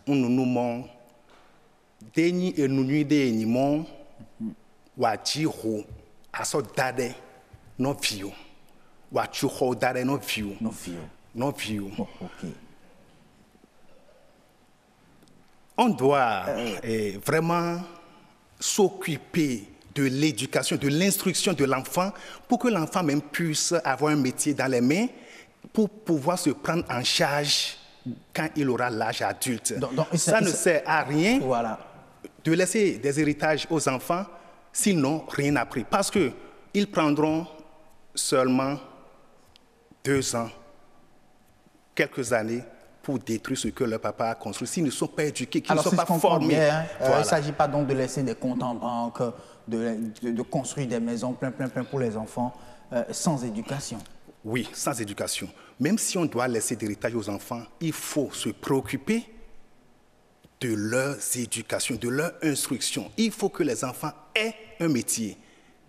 Nous nous deni et nous nuit des nimons wajiro aso dade no view wachuho dade no view on doit vraiment s'occuper de l'éducation, de l'instruction de l'enfant pour que l'enfant même puisse avoir un métier dans les mains pour pouvoir se prendre en charge quand il aura l'âge adulte. Ça ne sert à rien de laisser des héritages aux enfants s'ils n'ont rien appris. Parce qu'ils prendront seulement 2 ans, quelques années, pour détruire ce que leur papa a construit. S'ils ne sont pas éduqués, qu'ils ne sont pas formés. Bien, il ne s'agit pas donc de laisser des comptes en banque, de construire des maisons plein pour les enfants sans éducation. Oui, sans éducation. Même si on doit laisser d'héritage aux enfants, il faut se préoccuper de leur éducation, de leur instruction. Il faut que les enfants aient un métier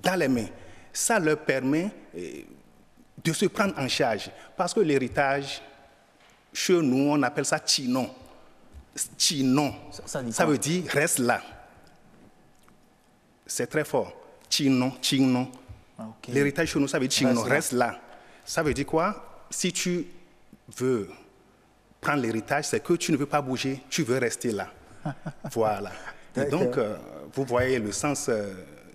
dans les mains. Ça leur permet de se prendre en charge. Parce que l'héritage, chez nous, on appelle ça chinon. Chinon, ça veut dire reste là. C'est très fort. Chinon. Okay. L'héritage chez nous, ça veut dire chinon, reste là. Ça veut dire quoi? Si tu veux prendre l'héritage, c'est que tu ne veux pas bouger, tu veux rester là. Voilà. Et donc, vous voyez le sens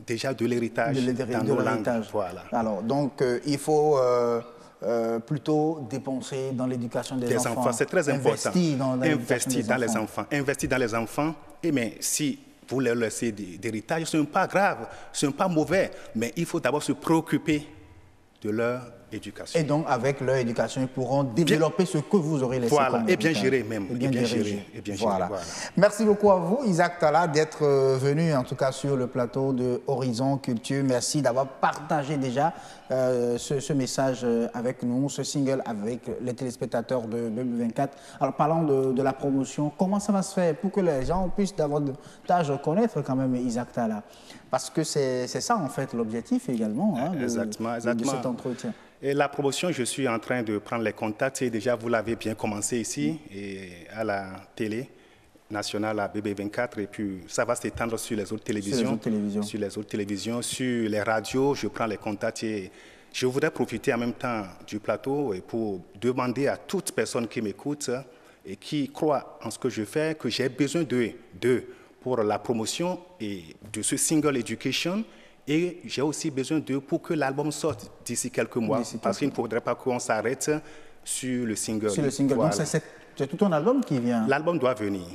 déjà de l'héritage dans nos langues. Voilà. Alors, donc, il faut plutôt dépenser dans l'éducation des enfants. C'est très important. Investir dans les enfants. Et mais si vous leur laissez d'héritage, ce n'est pas grave, ce n'est pas mauvais, mais il faut d'abord se préoccuper de leur éducation. Et donc, avec leur éducation, ils pourront développer ce que vous aurez laissé. Voilà, et bien gérer même. Et bien gérer. Voilà. Merci beaucoup à vous, Isaac Talla, d'être venu, en tout cas, sur le plateau de Horizon Culture. Merci d'avoir partagé déjà ce message avec nous, ce single avec les téléspectateurs de 2024. Alors, parlant de la promotion, comment ça va se faire pour que les gens puissent davantage connaître quand même Isaac Talla? Parce que c'est ça, en fait, l'objectif également de cet entretien. Et la promotion, je suis en train de prendre les contacts. Et déjà, vous l'avez bien commencé ici, et à la télé nationale, à BB24. Et puis, ça va s'étendre sur les autres télévisions. Sur les radios, je prends les contacts. Et je voudrais profiter en même temps du plateau pour demander à toute personne qui m'écoute et qui croit en ce que je fais, que j'ai besoin d'eux pour la promotion et de ce single Education. Et j'ai aussi besoin d'eux pour que l'album sorte d'ici quelques mois, parce qu'il ne faudrait pas qu'on s'arrête sur le single. Sur le single. Voilà. Donc c'est tout un album qui vient. L'album doit venir.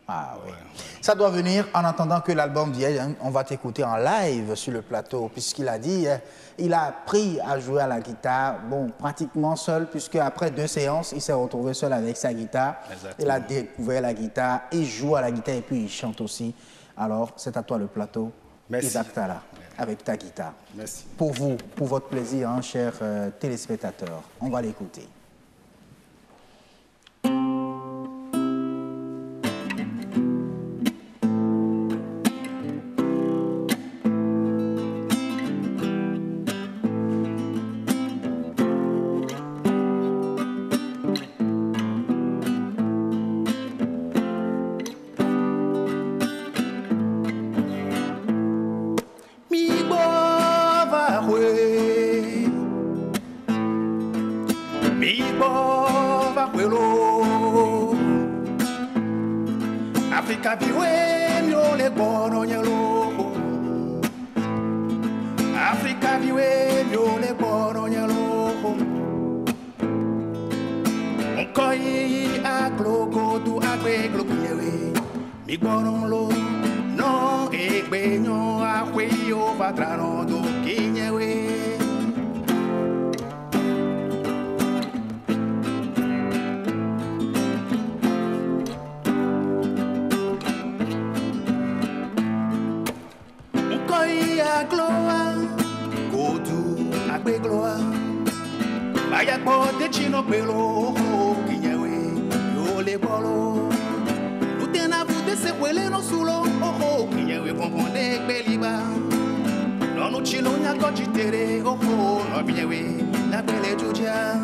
Ah oui. Ça doit venir. En attendant que l'album vienne, on va t'écouter en live sur le plateau, puisqu'il a dit, il a appris à jouer à la guitare, bon, pratiquement seul, puisque après 2 séances, il s'est retrouvé seul avec sa guitare. Exactement. Il a découvert la guitare, il joue à la guitare et puis il chante aussi. Alors, c'est à toi le plateau. Isaac Talla, avec ta guitare. Merci. Pour vous, pour votre plaisir, hein, chers téléspectateurs, on va l'écouter. Africa viwe miole bono nyelo Africa viwe miole bono nyelo Nkoi aglogo du aglo kunyewe mi bono lo no egbenyo ahwe yo patrano do kinyewe gloa, go to agbe gloa. Vaya pote chino pelo, kinyewe, yo le bolo. Lutena vute se huele no sulo, ojo, kinyewe komponde beliba. No no chilo nya kochitere, ojo, no kinyewe, na bele juja.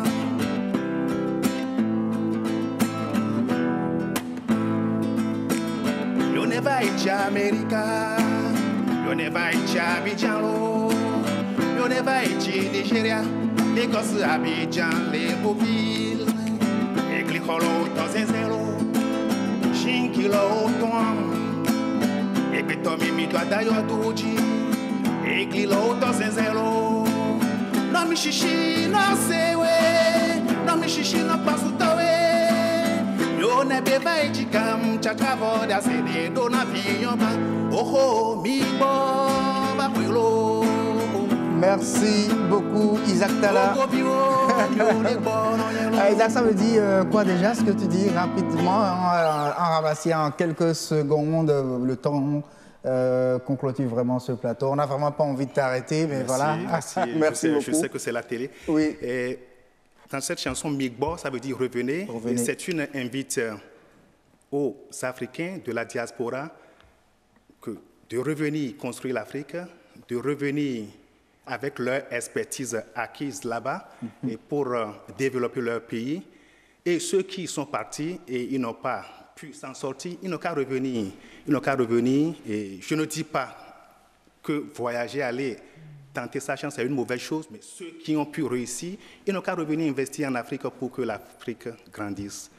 Yo never eat America. You never eat Abidjan, you never eat Nigeria, Lagos, Abidjan, Libreville, Eklikolo, Tozenzelo, Shinkilo, Tom, Ekitomi, Mitwadayo, Tuji, Eklilo, Tozenzelo, no Mishishi, no Sewe, no Mishishi, no Pasutawe, you never eat Kam, Chakavo, that's it, don't have your man. Merci beaucoup, Isaac Talla. Isaac, ça veut dire quoi déjà, ce que tu dis rapidement, en ramassant en quelques secondes le temps qu'on clôture vraiment ce plateau. On n'a vraiment pas envie de t'arrêter, mais merci, voilà. Merci beaucoup. Je sais que c'est la télé. Oui. Et dans cette chanson, Migbo, ça veut dire revenez. C'est une invite aux Africains de la diaspora de revenir construire l'Afrique, de revenir avec leur expertise acquise là-bas et pour développer leur pays. Et ceux qui sont partis et ils n'ont pas pu s'en sortir, ils n'ont qu'à revenir. Ils n'ont qu'à revenir. Et je ne dis pas que voyager, aller tenter sa chance, c'est une mauvaise chose, mais ceux qui ont pu réussir, ils n'ont qu'à revenir investir en Afrique pour que l'Afrique grandisse.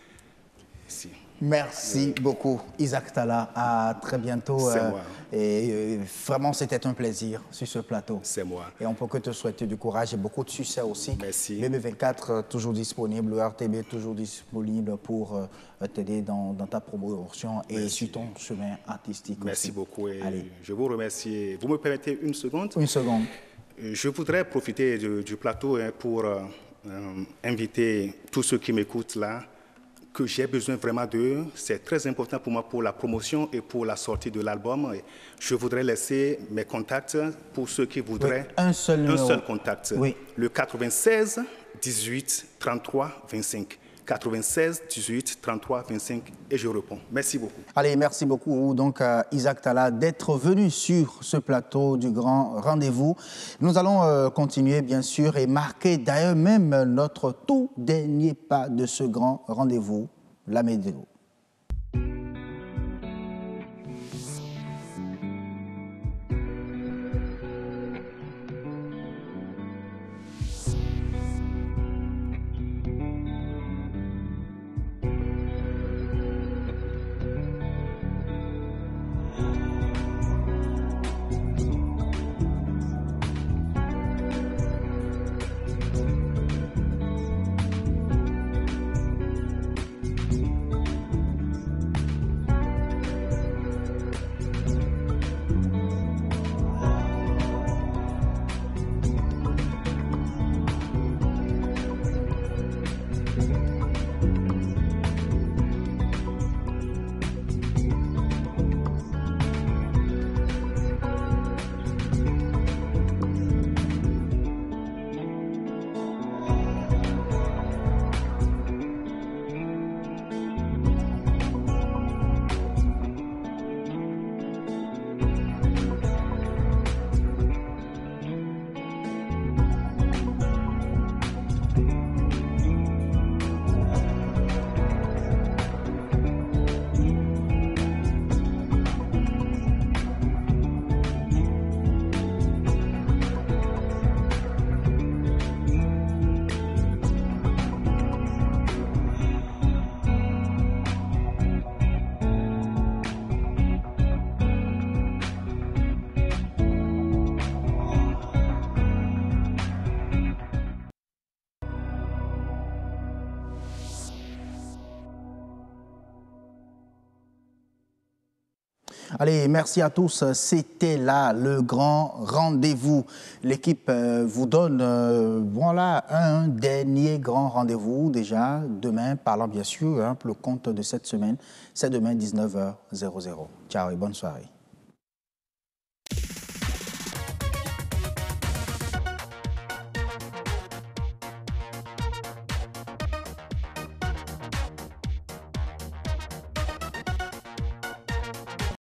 Ici. Merci beaucoup, Isaac Talla. À très bientôt. C'est moi. Et vraiment, c'était un plaisir sur ce plateau. C'est moi. Et on peut que te souhaiter du courage et beaucoup de succès aussi. Merci. BB24 toujours disponible, le RTB toujours disponible pour t'aider dans ta promotion et sur ton chemin artistique. Merci aussi. Beaucoup. Et allez. Je vous remercie. Vous me permettez une seconde? Une seconde. Je voudrais profiter du plateau pour inviter tous ceux qui m'écoutent là, que j'ai besoin vraiment d'eux. C'est très important pour moi pour la promotion et pour la sortie de l'album. Je voudrais laisser mes contacts pour ceux qui voudraient. Oui, un seul contact. Oui. Le 96 18 33 25. 96 18 33 25 et je réponds. Merci beaucoup. Allez, merci beaucoup donc à Isaac Talla d'être venu sur ce plateau du Grand Rendez-vous. Nous allons continuer bien sûr et marquer d'ailleurs même notre tout dernier pas de ce Grand Rendez-vous, la météo. Allez, merci à tous. C'était là le grand rendez-vous. L'équipe vous donne voilà, un dernier grand rendez-vous déjà demain, parlant bien sûr, le compte de cette semaine, c'est demain 19h00. Ciao et bonne soirée.